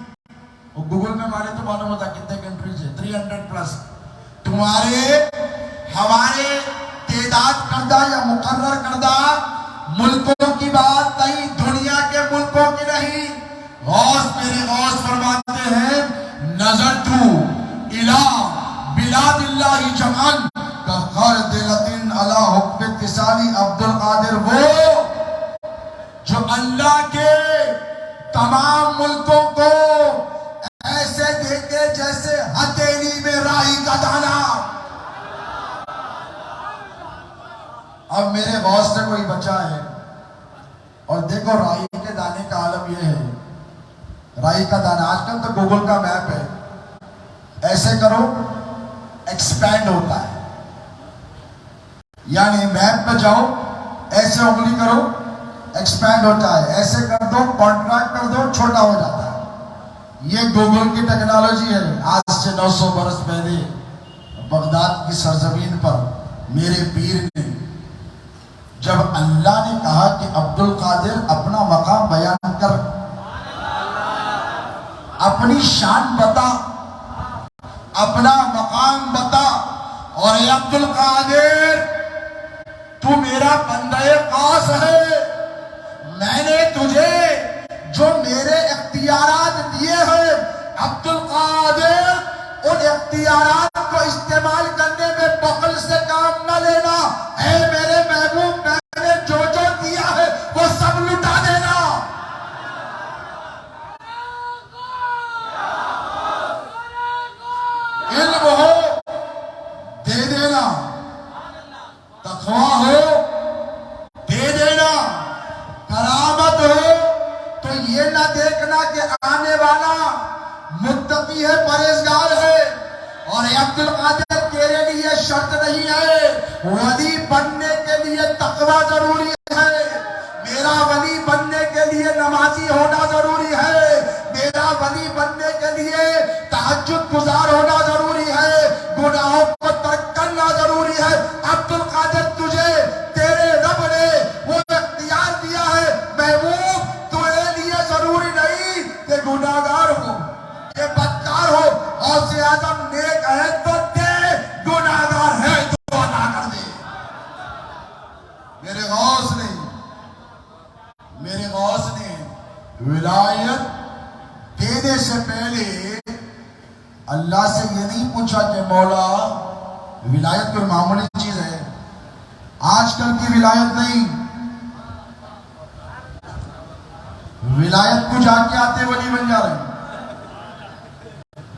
گوگل میں ہمارے تو معلوم ہوتا کتنے کنٹریز ہیں، 300+. تمہارے ہمارے تعداد کردہ یا مقرر کردہ ملکوں کی بات نہیں، دنیا کے ملکوں کی نہیں. غوث میرے غوث فرماتے ہیں نظرت الی بلاد اللہ جمعا کخردلۃ علی حکم اتصالی. عبد القادر وہ جو اللہ کے تمام ملکوں کو ایسے دیکھے جیسے ہتھیلی میں رائی کا دانا. اب میرے غوث سے کوئی بچہ ہے، اور دیکھو رائی کے دانے کا عالم یہ ہے. رائی کا دانہ آج کل تو گوگل کا میپ ہے، ایسے کرو ایکسپینڈ ہوتا ہے، یعنی میپ پہ جاؤ ایسے انگلی کرو ایکسپینڈ ہوتا ہے، ایسے کر دو کانٹریکٹ کر دو چھوٹا ہو جاتا ہے. یہ گوگل کی ٹیکنالوجی ہے. آج سے 900 برس پہلے بغداد کی سرزمین پر میرے پیر نے جب اللہ نے کہا کہ عبد القادر اپنا مقام بیان کر، اپنی شان بتا، اپنا مقام بتا، اور اے عبد القادر تو میرا بندہ خاص ہے، میں نے تجھے جو میرے اختیارات دیے ہیں عبد القادر ان اختیارات کو استعمال کرنے میں بخل سے کام نہ لینا. اے میرے محبوب میں نے جو جو دیا ہے وہ سب لٹا دینا. علم ہو دے دینا، تقویٰ ہو دے دینا، کرامت ہو تو یہ نہ دیکھنا کہ آنے والا متقی ہے پرہیزگار ہے. اور عبد القادر تیرے لیے شرط نہیں ہے، ولی بننے کے لیے تقویٰ ضروری ہے، میرا ولی بننے کے لیے نمازی ہونا ضروری ہے، میرا ولی بننے کے لیے تہجد گزار ہونا ضروری ہے، گناہوں کو ترک کرنا ضروری ہے. عبد القادر تجھے تیرے رب نے وہ اختیار دیا ہے محبوب، تیرے لیے ضروری نہیں کہ گناہگار ہو کہ بدکار ہو. غوث اعظم نیک ہے تو دے، گناہگار ہے تو عطا کر دے. میرے غوث نے ولایت دینے سے پہلے اللہ سے یہ نہیں پوچھا کہ مولا ولایت کوئی معمولی چیز ہے. آج کل کی ولایت نہیں، ولایت کو جا کے آتے ولی بن جا رہے ہیں.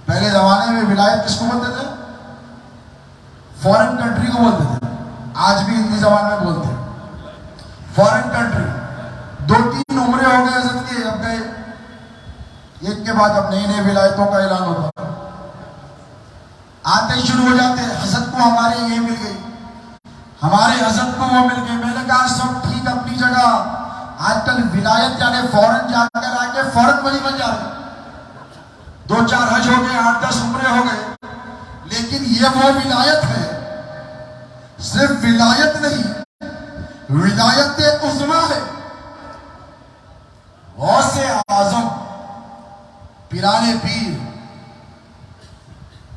پہلے زمانے میں ولایت کس کو بولتے تھے؟ فورن کنٹری کو بولتے تھے. آج بھی ہندی زبان میں بولتے ہیں فورن کنٹری. 2-3 عمریں ہو گئے حضرت کے، اب گئے ایک کے بعد اب نئی نئی ولایتوں کا اعلان ہوتا، آتے ہی شروع ہو جاتے. حضرت کو ہمارے یہ مل گئی، ہمارے حضرت کو وہ مل گئی. میں نے کہا سب ٹھیک اپنی جگہ. آج کل ولایت یعنی فورن جا کر آ کے فورن ولی بن جا رہے. 2-4 حج ہو گئے، 8-10 عمرے ہو گئے، لیکن یہ وہ ولایت ہے. صرف ولایت نہیں، ولایت عظمیٰ ہے. غوث اعظم پیران پیر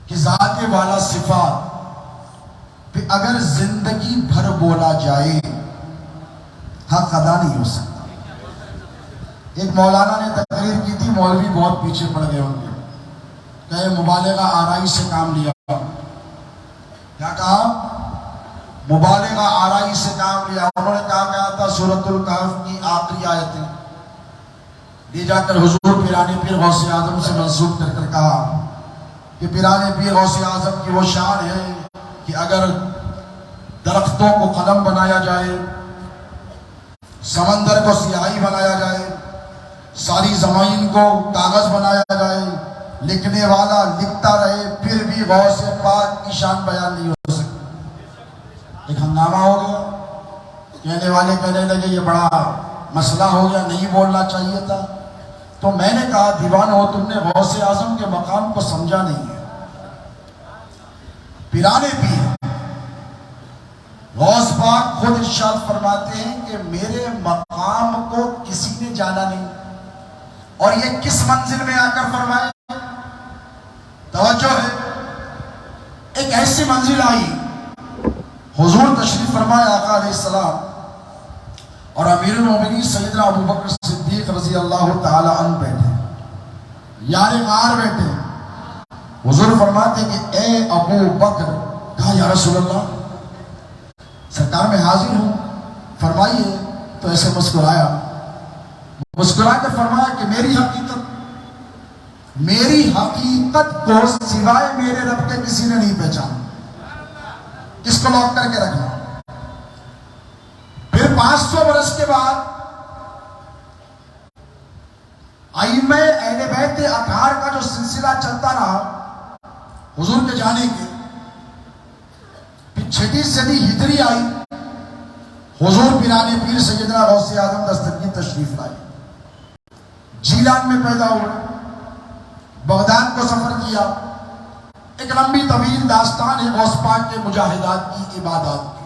کی ذات والا صفات پہ اگر زندگی بھر بولا جائے حق ادا نہیں ہو سکتا. ایک مولانا نے تقریر کی تھی، مولوی بہت پیچھے پڑ گئے ہوں گے، کہ مبالغہ آرائی سے کام لیا. کیا کہا؟ مبالغہ آرائی سے کام لیا. انہوں نے کہا گیا تھا سورۃ الکہف کی آخری آیتیں لے جا کر حضور پیران پیر غوث اعظم سے منسوب کر کر کہا کہ پیران پیر غوث اعظم کی وہ شان ہے کہ اگر درختوں کو قلم بنایا جائے، سمندر کو سیاہی بنایا جائے، ساری زمین کو کاغذ بنایا جائے، لکھنے والا لکھتا رہے، پھر بھی غوث پاک کی شان بیان نہیں ہو سکتی۔ ایک ہنگامہ ہو گیا، کہنے والے کہنے لگے یہ بڑا مسئلہ ہو گیا، نہیں بولنا چاہیے تھا۔ تو میں نے کہا دیوان ہو، تم نے غوث اعظم کے مقام کو سمجھا نہیں ہے۔ پیرانے پیر غوث پاک خود ارشاد فرماتے ہیں کہ میرے مقام کو کسی نے جانا نہیں، اور یہ کس منزل میں آ کر فرمائے؟ توجہ ہے، ایک ایسی منزل آئی، حضور تشریف فرمائے آقا علیہ السلام اور امیر المومنین سیدنا ابو بکر صدیق رضی اللہ تعالی عنہ بیٹھے، یار غار بیٹھے۔ حضور فرماتے کہ اے ابو بکر، کہا یا رسول اللہ سرکار میں حاضر ہوں، فرمائیے۔ تو ایسے مسکرایا، مسکرا کر فرمایا کہ میری حقیقت کو سوائے میرے رب کے کسی نے نہیں پہچانا، اس کو لوک کر کے رکھنا۔ پھر 500 برس کے بعد ائمہ اہل بیت اطہار کا جو سلسلہ چلتا رہا حضور کے جانے کے، پھر 6 صدی ہجری آئی، حضور پیرانے پیر سیدنا غوث اعظم دستگیر تشریف لائے، جیلان میں پیدا ہوئے، بغداد کو سفر کیا۔ ایک لمبی طویل داستان ہے غوث پاک کے مجاہدات کی، عبادات کی،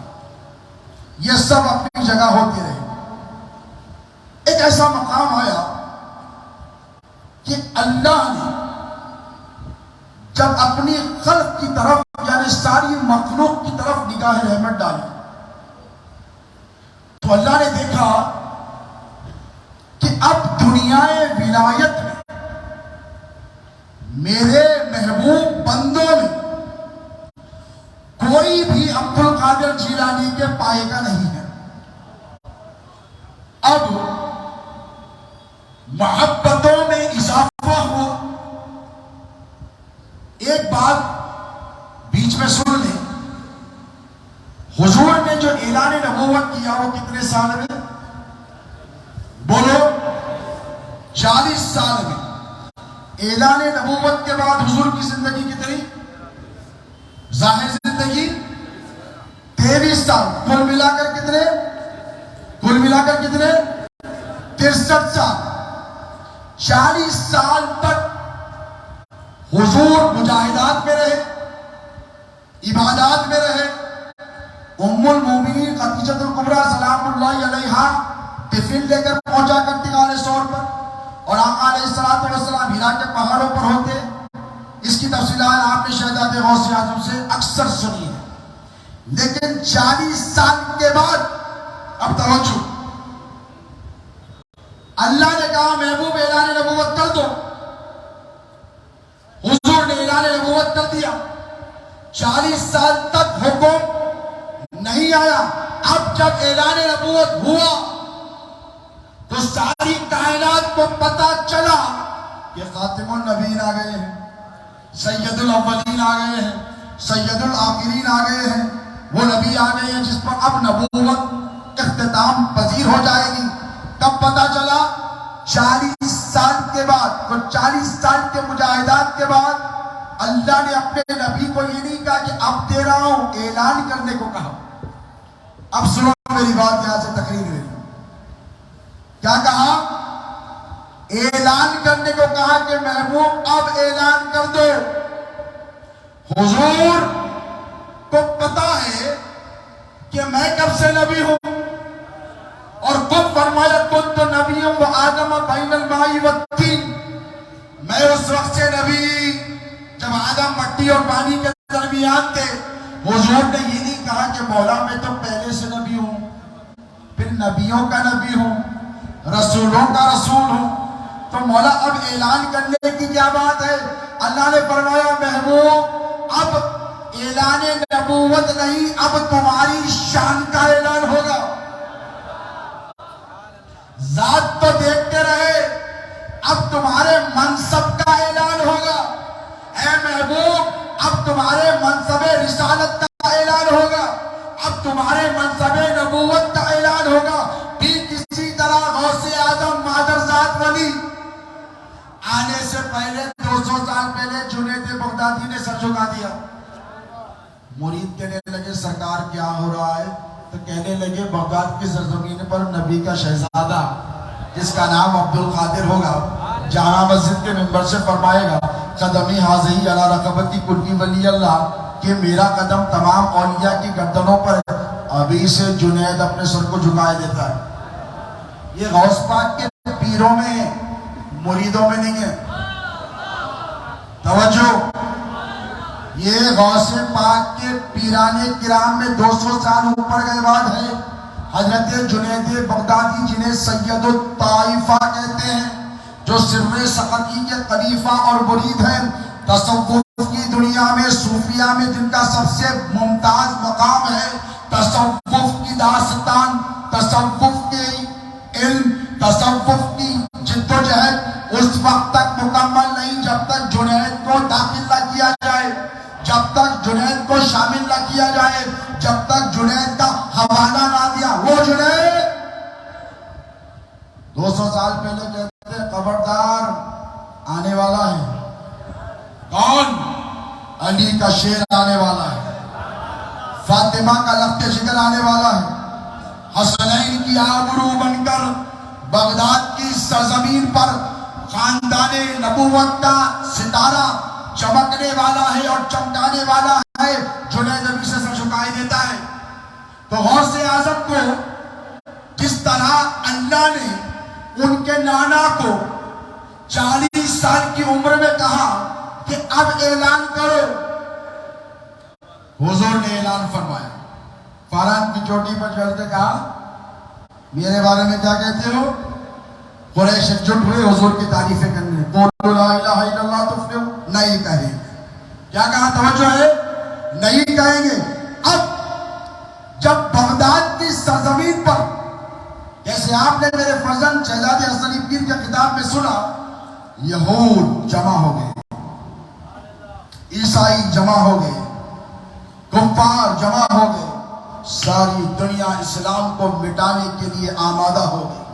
یہ سب اپنی جگہ ہوتے رہے۔ ایک ایسا مقام آیا کہ اللہ نے جب اپنی خلق کی طرف یعنی ساری مخلوق کی طرف نگاہ رحمت ڈالی تو اللہ نے دیکھا کہ اب دنیا ولایت میں میرے محبوب بندوں میں کوئی بھی عبد القادر جیلانی کے پائے کا نہیں ہے۔ اب محبتوں میں اضافہ ہوا۔ ایک بات بیچ میں سن لیں، حضور نے جو اعلان نبوت کیا وہ کتنے سال میں؟ بولو 40 سال میں۔ اعلان نبوت کے بعد حضور کی زندگی کتنی؟ ظاہر زندگی 23 سال، کل ملا کر کتنے؟ 63 سال۔ 40 سال تک حضور مجاہدات میں رہے، عبادات میں رہے۔ ام المومنین خدیجہ الکبریٰ سلام اللہ علیہا ٹفن لے کر پہنچا کرتی غار ثور پر، اور آقا علیہ السلام ہیرا کے پہاڑوں پر ہوتے۔ اس کی تفصیلات آپ نے شہزادے غوث اعظم سے اکثر سنی ہے، لیکن 40 سال کے بعد اب توجہ، اللہ نے کہا محبوب اعلان نبوت کر دو، حضور نے اعلان نبوت کر دیا۔ 40 سال تک حکم نہیں آیا۔ اب جب اعلان نبوت ہوا تو ساری کائنات کو پتا چلا کہ خاتم النبیین آ گئے ہیں، سید الاولین آ گئے ہیں، سید الآخرین آ گئے ہیں، وہ نبی آ گئے ہیں جس پر اب نبوت اختتام پذیر ہو جائے گی۔ کب پتا چلا؟ 40 سال کے بعد۔ تو 40 سال کے مجاہدات کے بعد اللہ نے اپنے نبی کو یہ نہیں کہا کہ اب دے رہا ہوں، اعلان کرنے کو کہا۔ اب سنو میری بات، یہاں سے تقریر ہے، کیا کہا؟ اعلان کرنے کو کہا کہ محبوب اب اعلان کر دو۔ حضور کو پتا ہے کہ میں کب سے نبی ہوں، اور خود فرمایا کنت نبی و آدم بین الماء والطین، میں اس وقت سے نبی جب آدم مٹی اور پانی کے درمیان تھے۔ حضور نے یہ نہیں کہا کہ مولا میں تو پہلے سے نبی ہوں، پھر نبیوں کا نبی ہوں، رسولوں کا رسول ہوں، تو مولا اب اعلان کرنے کی کیا بات ہے؟ اللہ نے فرمایا محبوب اب اعلان نبوت نہیں، اب تمہاری شان کا اعلان ہوگا۔ ذات تو دیکھتے رہے، اب تمہارے منصب کا اعلان ہوگا۔ اے محبوب اب تمہارے منصب رسالت کا اعلان ہوگا، اب تمہارے منصب نبوت کا اعلان ہوگا۔ پھر کسی بغدادی نے سر جھکا دیا. مرید کہنے لگے سرکار کیا ہو رہا ہے؟ تو کہنے لگے بغداد کی سرزمین پر نبی کا شہزادہ جس کا نام عبد القادر ہوگا جامع مسجد کے منبر سے فرمائے گا قدمی حاضری علی رقبتی کلی ولی اللہ کہ میرا قدم تمام اولیاء کی گردنوں پر ہے. ابھی سے جنید اپنے سر کو جھکائے دیتا ہے. یہ غوث پاک کے پیروں میں ہے, مریدوں میں نہیں ہے. توجہ, یہ غوث پاک کے پیران کرام میں 200 سال اوپر گئے بعد ہے حضرت جنید بغدادی جنہیں سید الطائفہ کہتے ہیں, جو سر سقطی کے خلیفہ اور مرید ہیں. تصوف کی دنیا میں صوفیہ میں جن کا سب سے ممتاز مقام ہے, تصوف کی داستان, تصوف کے علم, تصوف کی جدوجہد اس وقت تک مکمل نہیں جب تک جنید کو داخل نہ کیا جائے, جب تک جنید کو شامل نہ کیا جائے, جب تک جنید کا حوالہ نہ دیا. وہ جنید 200 سال پہلے کہتے ہیں خبردار آنے والا ہے. کون؟ علی کا شیر آنے والا ہے, فاطمہ کا لخت جگر آنے والا ہے, حسنین کی آبرو بن کر بغداد کی سرزمین پر خاندان نبوت کا ستارہ چمکنے والا ہے اور چمکانے والا ہے. جنید ابھی سے سر جھکائے دیتا ہے. تو غوث اعظم کو جس طرح اللہ نے ان کے نانا کو 40 سال کی عمر میں کہا کہ اب اعلان کرو, حضور نے اعلان فرمایا. فاران کی چوٹی پر چڑھ کے کہا میرے بارے میں کیا کہتے ہو؟ قریش جٹ ہوئے حضور کی تعریفیں کرنے, قولوا لا الہ الا اللہ تفلحوا, نہیں کہیں گے. کیا کہا؟ توجہ ہے, نہیں کہیں گے. اب جب بغداد کی سرزمین پر جیسے آپ نے میرے فرزند شہزادے حسنی پیر کے خطاب میں سنا, یہود جمع ہو گئے, عیسائی جمع ہو گئے, کفار جمع ہو گئے, ساری دنیا اسلام کو مٹانے کے لیے آمادہ ہو گئی.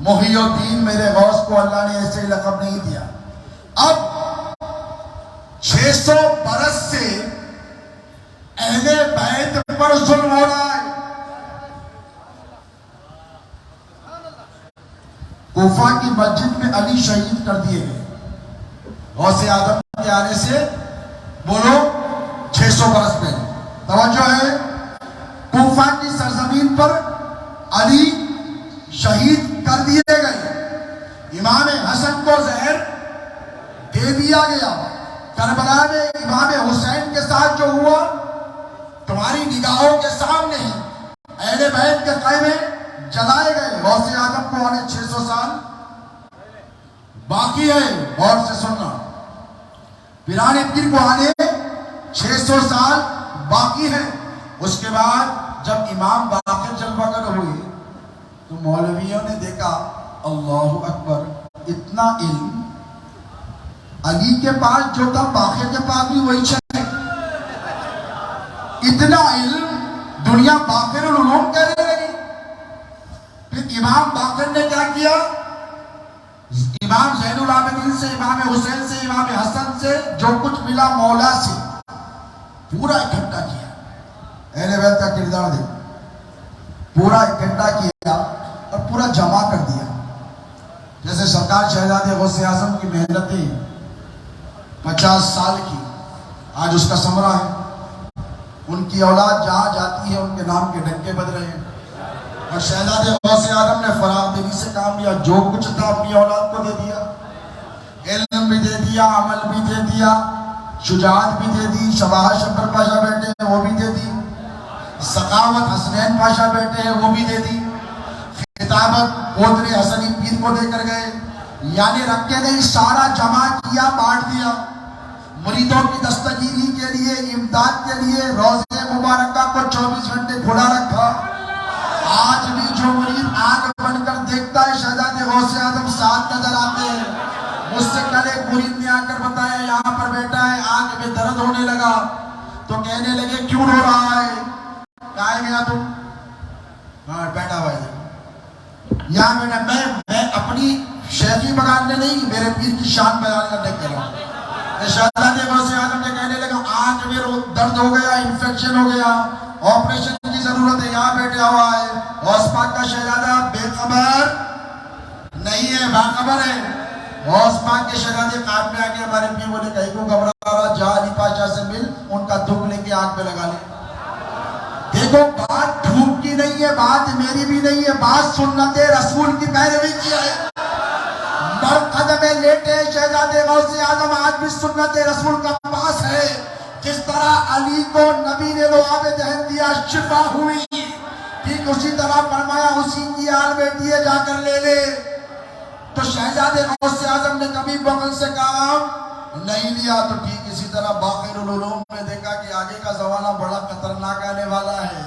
محی الدین میرے غوث کو اللہ نے ایسے لقب نہیں دیا. اب 600 برس سے اہل بیت پر ظلم ہو رہا ہے. کوفہ کی مسجد میں علی شہید کر دیے گئے غوث اعظم کے آنے سے, بولو 600 برس پہلے. توجہ ہے, کوفہ کی سرزمین پر علی شہید کر دیے گئے. امام حسن کو زہر دے دیا گیا. کربلا میں امام حسین کے ساتھ جو ہوا تمہاری نگاہوں کے سامنے ہی اہل بیت کے خیمے جلائے گئے. غوث اعظم کو آنے 600 سال باقی ہے. غور سے سننا, پیران پیر کو آنے 600 سال باقی ہے. اس کے بعد جب امام باقر جلوہ گر ہوئے تو مولویوں نے دیکھا اللہ اکبر, اتنا علم علی کے پاس جو تھا باقر کے پاس بھی وہی ہے. اتنا علم دنیا باقر العلوم کہنے لگی. پھر امام باقر نے کیا کیا؟ امام زین العابدین سے, امام حسین سے, امام حسن سے جو کچھ ملا مولا سے پورا اکٹھا کیا. اہل بیت کا کردار دے, پورا اکٹھا کیا اور پورا جمع کر دیا. جیسے سرکار شہزادے غوث اعظم کی محنتیں 50 سال کی آج اس کا ثمرہ ہے. ان کی اولاد جہاں جاتی ہے ان کے نام کے ڈنکے بج رہے ہیں. اور شہزادے غوث اعظم نے فراغ دلی سے کام لیا, جو کچھ تھا اپنی اولاد کو دے دیا. علم بھی دے دیا, عمل بھی دے دیا, شجاعت بھی دے دی. شباہ شبر پاشا بیٹے ہیں وہ بھی دے دی, سخاوت حسنین پاشا بیٹے ہیں وہ بھی دے دی, خطابت پوترے حسنی پیر کو دے کر گئے. یعنی رکھے نہیں, سارا جمع کیا, بانٹ دیا. مریدوں کی دستگیری کے لیے, امداد کے لیے روضہ مبارکہ کو 24 گھنٹے کھلا رکھا. آج بھی جو مرید آنکھ بن کر دیکھتا ہے شہزادے غوث اعظم ساتھ نظر آتے ہیں. مجھ سے کل ایک مرید نے آ کر بتایا یہاں پر بیٹا ہے, آنکھ میں درد ہونے لگا تو کہنے لگے کیوں رو رہا ہے؟ کہاں گیا تم؟ ہاں بیٹھا ہوا ہے. یہاں میں اپنی شیخی بگانے نہیں, میرے پیر کی شان بیان کرنے کے رہا ہوں. شہزادے غوث اعظم نے کہنے لگا آنکھ میں درد ہو گیا، انفیکشن ہو گیا، آپریشن کی ضرورت ہے، یہاں بیٹھا ہوا ہے۔ غوث پاک کا شہزادہ بے خبر نہیں ہے، باخبر ہے۔ غوث پاک کے شہزادے خواب میں آگے ہمارے پیر بولے کہیں کو گھبرا رہا، جا علی پاشا سے مل، ان کا دکھ لے کے آنکھ پہ لگا لے۔ دیکھو بات جھوٹ کی نہیں ہے، بات میری بھی نہیں ہے، بات سنت رسول کی پیروی کی ہے۔ قدمے لیٹے شہزادے غوث اعظم آج بھی سنت رسول کا پاس ہے۔ جس طرح علی کو نبی نے لعاب دہن دیا، شفا ہوئی، ٹھیک اسی طرح فرمایا اسی کی آل بیٹی ہے، جا کر لے لے۔ تو شہزادے غوث اعظم نے کبھی بغل سے کام نہیں لیا۔ تو ٹھیک اسی طرح باقر العلوم میں دیکھا کہ آگے کا زمانہ بڑا خطرناک آنے والا ہے،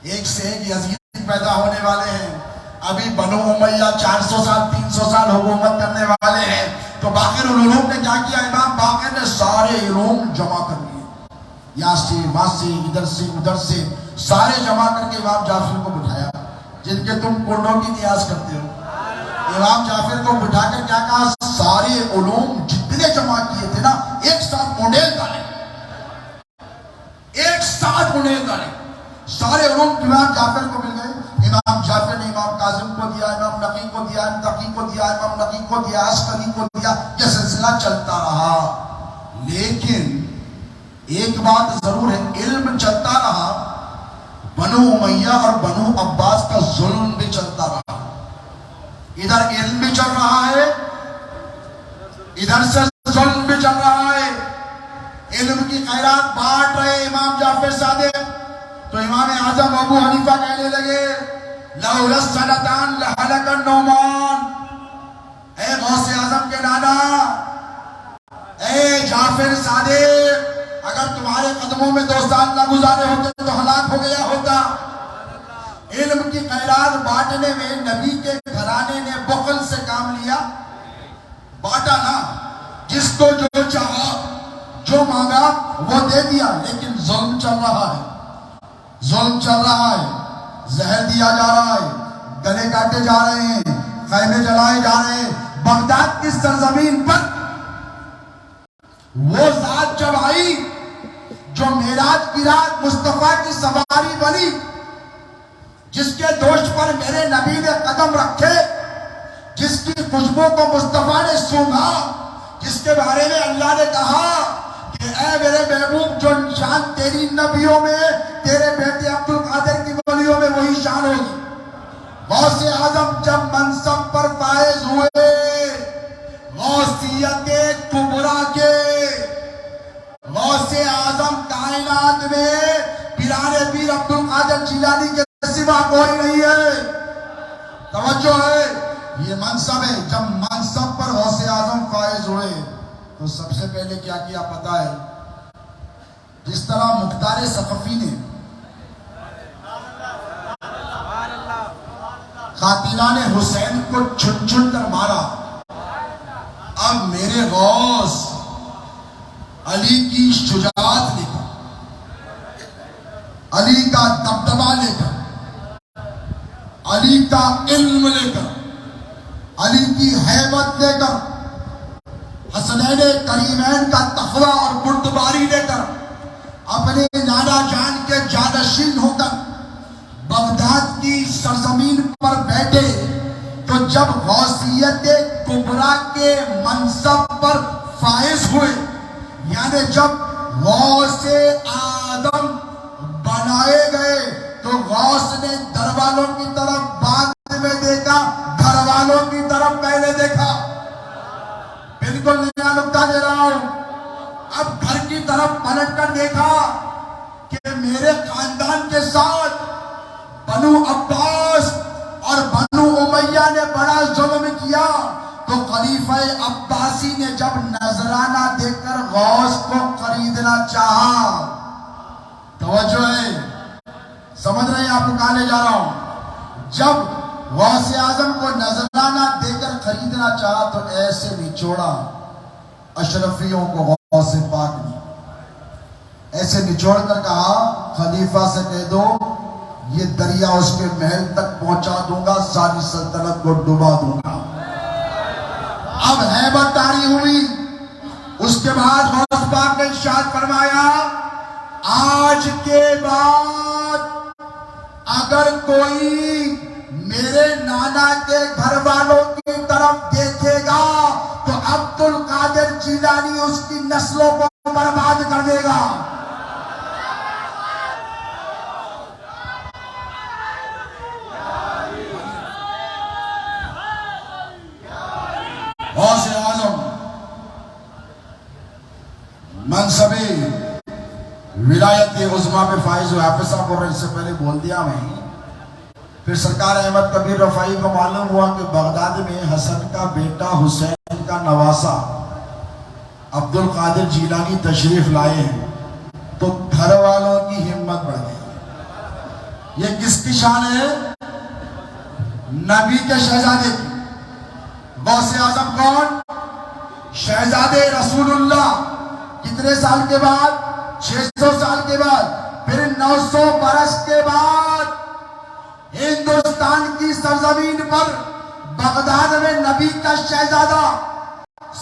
ایک سے ایک یزید پیدا ہونے والے ہیں۔ ابھی بنو امیہ 400 سال 300 سال حکومت کرنے والے ہیں۔ تو باقر العلوم نے کیا کیا؟ امام باقر نے سارے علوم جمع کر لیے، یہاں سے وہاں سے ادھر سے ادھر سے سارے جمع کر کے امام جعفر کو بٹھایا، جن کے تم کنڈوں کی نیاز کرتے ہو۔ امام جعفر کو بٹھا کر کیا کہا؟ سارے علوم جتنے جمع کیے تھے نا ایک ساتھ مونڈیل ڈالے، ایک ساتھ مونڈیل ڈالے۔ سارے علوم امام جعفر کو مل گئے۔ امام جعفر نے امام کاظم کو دیا، امام نقی کو دیا، امام تقی کو دیا، امام نقی کو دیا، عسکری کو دیا۔ یہ سلسلہ چلتا رہا، لیکن ایک بات ضرور ہے، علم چلتا رہا، بنو امیہ اور بنو عباس کا ظلم بھی چلتا رہا۔ ادھر علم بھی چل رہا ہے، ادھر سے ظلم بھی چل رہا ہے۔ علم کی خیرات بانٹ رہے امام جعفر صادق، تو امام اعظم ابو حنیفہ کہنے لگے لولا السنتان لہلک النعمان۔ اے غوث اعظم کے نانا، اے جعفر صادق، اگر تمہارے قدموں میں 2 سال نہ گزارے ہوتے تو ہلاک ہو گیا ہوتا۔ علم کی خیرات بانٹنے میں نبی کے گھرانے نے بخل سے کام لیا؟ بانٹا نا، جس کو جو چاہا جو مانگا وہ دے دیا، لیکن ظلم چل رہا ہے، ظلم چل رہا ہے، زہر دیا جا رہا ہے، گلے کاٹے جا رہے ہیں، خیمے جلائے جا رہے ہیں۔ بغداد کی سرزمین پر وہ ذات جب آئی جو معراج کی رات مصطفیٰ کی سواری بنی، جس کے دوش پر میرے نبی نے قدم رکھے، جس کی خوشبو کو مصطفیٰ نے سونگھا، جس کے بارے میں اللہ نے کہا کہ اے میرے محبوب، جو شان تیری نبیوں میں تیرے بیٹے عبد القادر کی ولیوں میں وہی شان ہوگی۔ غوث اعظم جب منصب پر فائز ہوئے، غوثیت کبریٰ کے، غوث اعظم کائنات میں پیران پیر عبد القادر جیلانی کے سوا کوئی نہیں ہے۔ توجہ ہے، یہ منصب ہے۔ جب منصب پر غوث اعظم فائز ہوئے تو سب سے پہلے کیا کیا پتہ ہے؟ جس طرح مختار ثقفی نے قاتلان حسین کو چھن چھن کر مارا، اب میرے غوث علی کی شجاعت لے کر، علی کا دبدبہ لے کر، علی کا علم لے کر، علی کی ہیبت لے کر، حسنین کریمین کا تقویٰ اور بردباری لے کر، اپنے نانا جان کے جانشین ہو کر بغداد کی سرزمین پر بیٹھے، تو جب غوثیت کبریٰ کے منصب پر فائز ہوئے، یعنی جب غوث اعظم بنائے گئے، تو غوث نے در والوں کی طرف بعد میں دیکھا، گھر والوں کی طرف پہلے دیکھا۔ بالکل نیا نکتہ دے رہا ہوں۔ اب گھر کی طرف پلٹ کر دیکھا کہ میرے خاندان کے ساتھ بنو عباس اور بنو امیہ نے بڑا ظلم کیا، تو خلیفہ عباسی نے جب نذرانہ دے کر غوث کو خریدنا چاہا، توجہ ہے، سمجھ رہے ہیں آپ کو کہاں لے جا رہا ہوں؟ جب غوث اعظم کو نذرانہ دے کر خریدنا چاہا تو ایسے نچوڑا اشرفیوں کو غوث پاک نے، ایسے نچوڑ کر کہا خلیفہ سے کہہ دو یہ دریا اس کے محل تک پہنچا دوں گا، ساری سلطنت کو ڈبا دوں گا۔ اب ہیبت طاری ہوئی، اس کے بعد غوث پاک نے ارشاد فرمایا آج کے بعد اگر کوئی میرے نانا کے گھر والوں کی طرف دیکھے گا تو عبد القادر جیلانی اس کی نسلوں کو برباد کر دے گا. غوث اعظم منصب ولایت عظمیٰ پہ فائز ہوئے. حافظ صاحب بول رہے ہیں، اس سے پہلے بول دیا میں. پھر سرکار احمد کبیر رفاعی کو معلوم ہوا کہ بغداد میں حسن کا بیٹا حسین کا نواسا عبد القادر جیلانی تشریف لائے ہیں، تو گھر والوں کی ہمت بڑھ گئی. یہ کس کی شان ہے؟ نبی کے شہزادے کی. غوث اعظم کون؟ شہزادے رسول اللہ. کتنے سال کے بعد؟ 600 سال کے بعد. پھر 900 برس کے بعد ہندوستان کی سرزمین پر بغداد میں نبی کا شہزادہ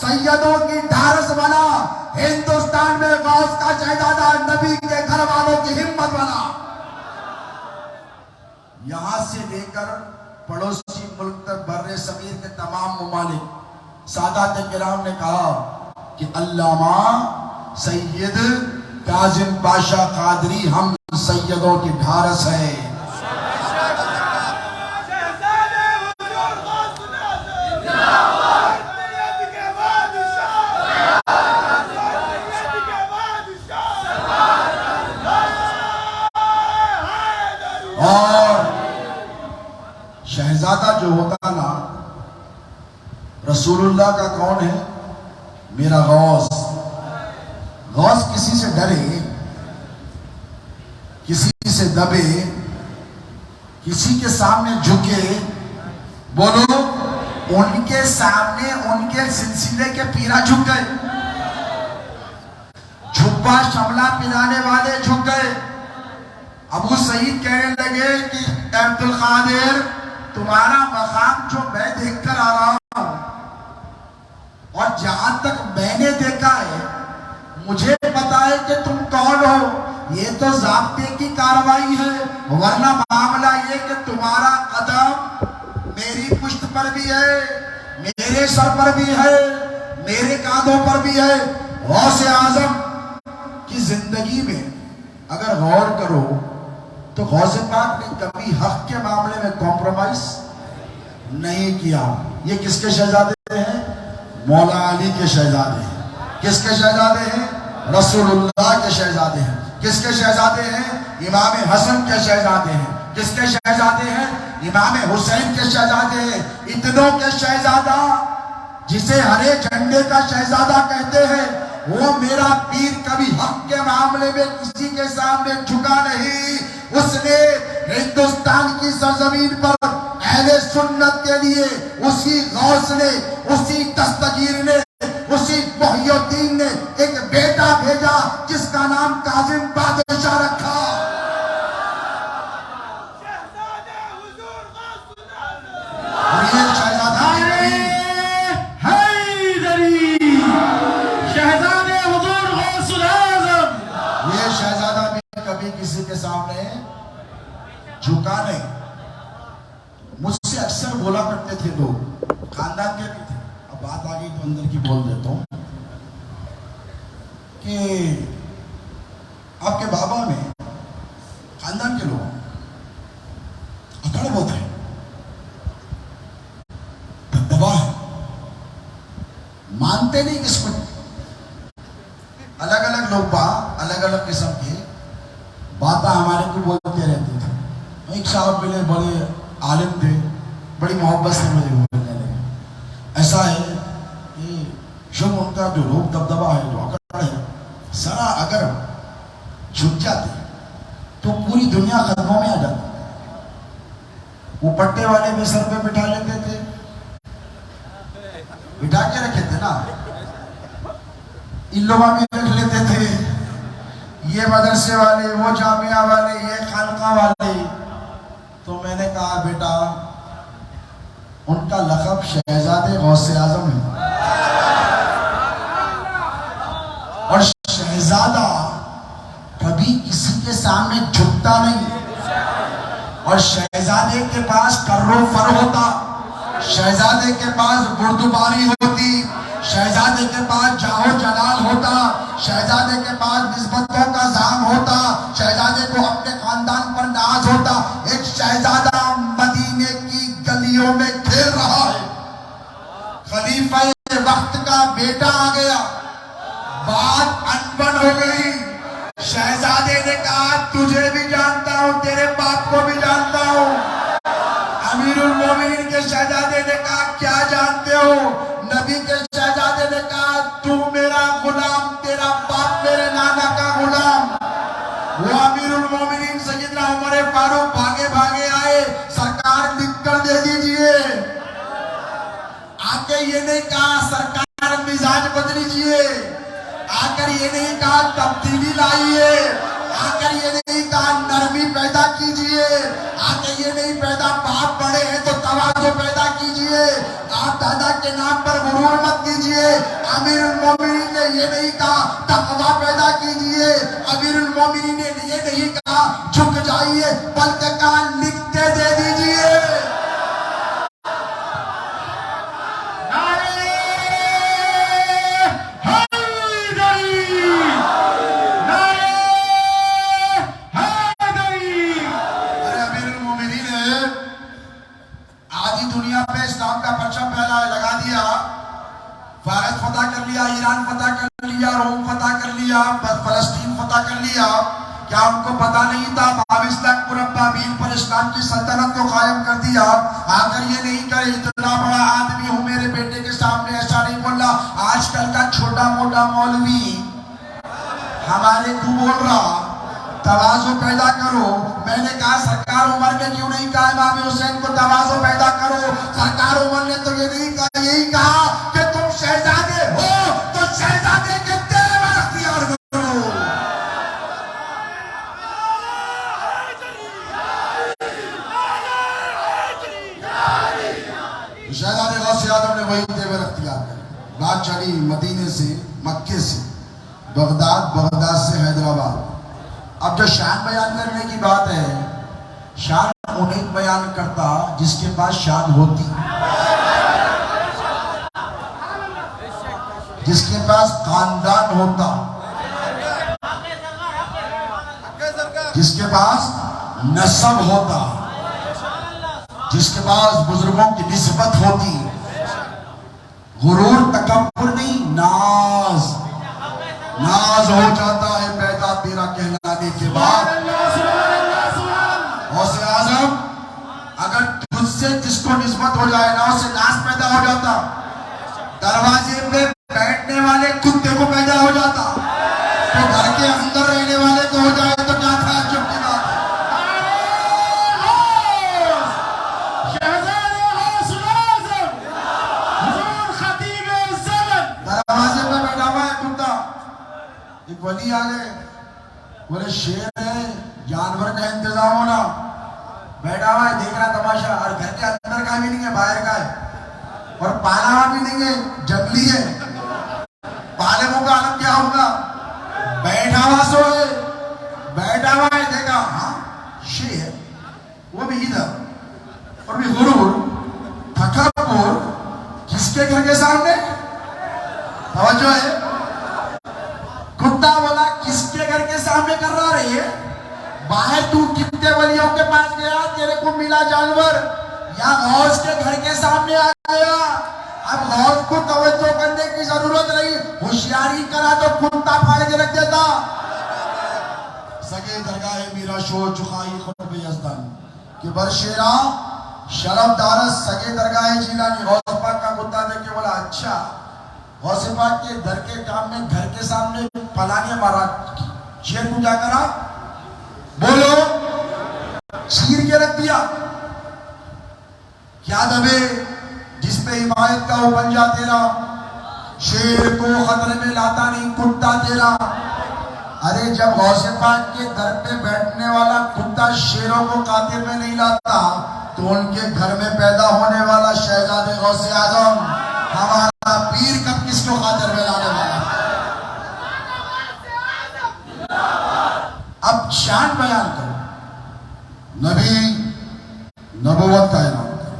سیدوں کی ڈھارس بنا. ہندوستان میں غوث کا شہزادہ نبی کے گھر والوں کی ہمت بنا. یہاں سے لے کر پڑوسی ملک تک بر صغیر کے تمام ممالک سادات کرام نے کہا کہ علامہ سید کاظم پاشا قادری ہم سیدوں کی ڈھارس ہے. اور شہزادہ جو ہوتا نا رسول اللہ کا کون ہے؟ میرا غوث. غوث کسی سے ڈرے، کسی سے دبے، کسی کے سامنے جھکے، بولو ان کے سامنے ان کے سلسلے کے پیرا جھک گئے. جھپا شملہ پہنانے والے جھک گئے. ابو سعید کہنے لگے کہ عبد القادر تمہارا مقام جو میں دیکھ کر آ رہا ہوں اور جہاں تک میں نے دیکھا ہے مجھے پتا ہے کہ تم کون ہو. یہ تو ضابطے کی کارروائی ہے، ورنہ معاملہ یہ کہ تمہارا قدم میری پشت پر بھی ہے، میرے سر پر بھی ہے، میرے کاندھوں پر بھی ہے. غوث اعظم کی زندگی میں اگر غور کرو تو غوث پاک نے کبھی حق کے معاملے میں کمپرومائز نہیں کیا. یہ کس کے شہزادے ہیں؟ مولا علی کے شہزادے ہیں. کس کے شہزادے ہیں؟ رسول اللہ کے شہزادے ہیں. کس کے شہزادے ہیں؟ امام حسن کے شہزادے ہیں. کس کے شہزادے ہیں؟ امام حسین کے شہزادے ہیں. اتنوں کے شہزادہ جسے ہرے جھنڈے کا شہزادہ کہتے ہیں، وہ میرا پیر کبھی حق کے معاملے میں کسی کے سامنے جھکا نہیں. اس نے ہندوستان کی سرزمین پر اہل سنت کے لیے اسی غوث نے، اسی دستگیر نے، اسی محی الدین نے ایک بیٹا بھیجا جس کا نام کاظم بادشاہ رکھا. اور یہ شہزادہ کبھی کسی کے سامنے جھکا نہیں. مجھ سے اکثر بولا کرتے تھے لوگ، خاندان کے بھی تھے، اب بات آ گئی تو اندر کی بول دیتا ہوں، کہ آپ کے بابا میں خاندان کے لوگ اکڑ بہت ہے، دبا ہے، مانتے نہیں کس کو. الگ الگ لوگ الگ الگ قسم کے باتیں ہمارے کو بولتے رہتے تھے. ایک صاحب ملے، بڑے عالم تھے، بڑی محبت سے مجھے بولنے لگے. ایسا ہے کہ جب ان کا جو روپ دبدبا ہے، جو اکڑ ہے، سرا اگر جھک جاتے تو پوری دنیا قدموں میں آ جاتی. وہ پٹے والے بھی سر پہ بٹھا لیتے تھے، بٹھا کے رکھے تھے نا، ان لوگوں بھی رکھ لیتے تھے، یہ مدرسے والے، وہ جامعہ والے، یہ خانقاہ والے. تو میں نے کہا بیٹا ان کا لقب شہزادے غوث اعظم ہے. کے سامنے جھکتا نہیں، اور شہزادے کے پاس کر و فر ہوتا، شہزادے کے پاس بردباری ہوتی، شہزادے کے پاس جاہ و جلال ہوتا، شہزادے کے پاس نسبتوں کا زام ہوتا، شہزادے کو اپنے خاندان پر ناز ہوتا۔ ایک شہزادہ مدینے کی گلیوں میں کھیل رہا ہے، خلیفہ وقت کا بیٹا آ گیا، بات انبن ہو گئی۔ شہزادے نے کہا تجھے بھی جانتا ہوں، تیرے باپ کو بھی جانتا ہوں۔ امیر المومنین کے شہزادے نے کہا کیا جانتے ہو؟ نبی کے شہزادے نے کہا تو میرا غلام، تیرا باپ میرے نانا کا غلام۔ وہ امیر المومنین سیدنا عمر فاروق بھاگے بھاگے آئے، سرکار لکھ کر دے دیجئے۔ آ کے یہ نہیں کہا سرکار مزاج بدلیجئے، آ کر یہ نہیں کہا تبدیلی لائیے، آ کر یہ نہیں کہا نرمی پیدا کیجئے، آ کر یہ نہیں پیدا باپ بڑے ہیں تو تواضع پیدا کیجئے، آپ دادا کے نام پر غرور مت کیجئے۔ امیر المومنین نے یہ نہیں کہا تقویٰ پیدا کیجئے، امیر المومنین نے یہ نہیں کہا جھک جائیے، بلکہ کہا لکھتے دے دیجئے۔ فارس فتح کر لیا، ایران فتح کر لیا، روم فتح کر لیا، فلسطین فتح کر لیا، کیا ان کو پتا نہیں تھا 22 لاکھ مربع پر اسلام کی سلطنت کو قائم کر دیا؟ آ کر یہ نہیں کرے اتنا بڑا آدمی ہوں میرے بیٹے کے سامنے ایسا نہیں بولا۔ آج کل کا چھوٹا موٹا مولوی ہمارے کو بول رہا تواضع پیدا کرو۔ میں نے کہا سرکار عمر نے کیوں نہیں کہا امام حسین کو تواضع پیدا کرو؟ سرکار عمر نے تو یہ نہیں کہا، یہی کہا کہ تم شہزادے ہو تو شہزادے کے تیور اختیار کرو۔ شہزادے غوث اعظم نے وہی تیور اختیار کرے۔ بات چلی مدینے سے، مکے سے بغداد، بغداد سے حیدرآباد۔ اب جو شان بیان کرنے کی بات ہے، شان انہیں بیان کرتا جس کے پاس شان ہوتی، جس کے پاس خاندان ہوتا، جس کے پاس نسب ہوتا، جس کے پاس بزرگوں کی نسبت ہوتی۔ غرور تکبر نہیں، ناز ناز ہو جاتا ہے پیدا تیرا کہلانے کے بعد۔ غوث اعظم اگر تجھ سے جس کو نسبت ہو جائے نا اسے ناز پیدا ہو جاتا، دروازے پہ بیٹھنے والے کتے کو پیدا ہو جاتا، تو گھر کے اندر رہنے والے کو ہو جائے تو کیا تعجب کی بات ہے۔ دروازے پہ بیٹھا ہوا ہے کتا، ایک ولی آگئے، بولے شیر ہے جانور کا انتظام ہونا، بیٹھا ہوا ہے دیکھ رہا تماشا، اور گھر کے اندر کا بھی نہیں ہے باہر کا ہے، اور پالا ہوا بھی نہیں ہے جنگلی ہے، پالے منہ کا عالم کیا ہوگا؟ بیٹھا ہوا سو ہے، بیٹھا ہوا ہے دیکھا ہاں شیر، وہ بھی ادھر، اور بھی غرور تکبر کس کے گھر کے سامنے؟ توجہ ہے، کتا بولا کس کے گھر کے سامنے کر رہا رہی ہے؟ باہر تو کتنے ولیوں کے پاس گیا تیرے کو ملا جانور، یا غوث کے گھر کے سامنے آ گیا؟ اب غوث کو توجہ کرنے کی ضرورت نہیں، ہوشیاری کرا تو کتا پھاڑ کے رکھ دیتا۔ سگے درگاہ میرا شو چخائی خطب یزدان کہ برشیرہ شرف دارس سگے درگاہ جیلانی۔ غوث پاک کا کتا دیکھ کے بولا اچھا، غوث پاک کے در کے کام میں گھر کے سامنے پلانیاں مارا، شیر کو کیا کرا؟ بولو، چیر کے رکھ دیا۔ کیا دبے جس پہ حمایت کا ہو پنجا تیرا، شیر کو خطرے میں لاتا نہیں کتا تیرا۔ ارے جب غوث پاک کے در پہ بیٹھنے والا کتا شیروں کو قاتل میں نہیں لاتا تو ان کے گھر میں پیدا ہونے والا شہزادے غوث اعظم ہمارا پیر کب کس کو خاطر میں لانے والا؟ اب شان بیان کرو، نبی نبوت کا اعلان کرو،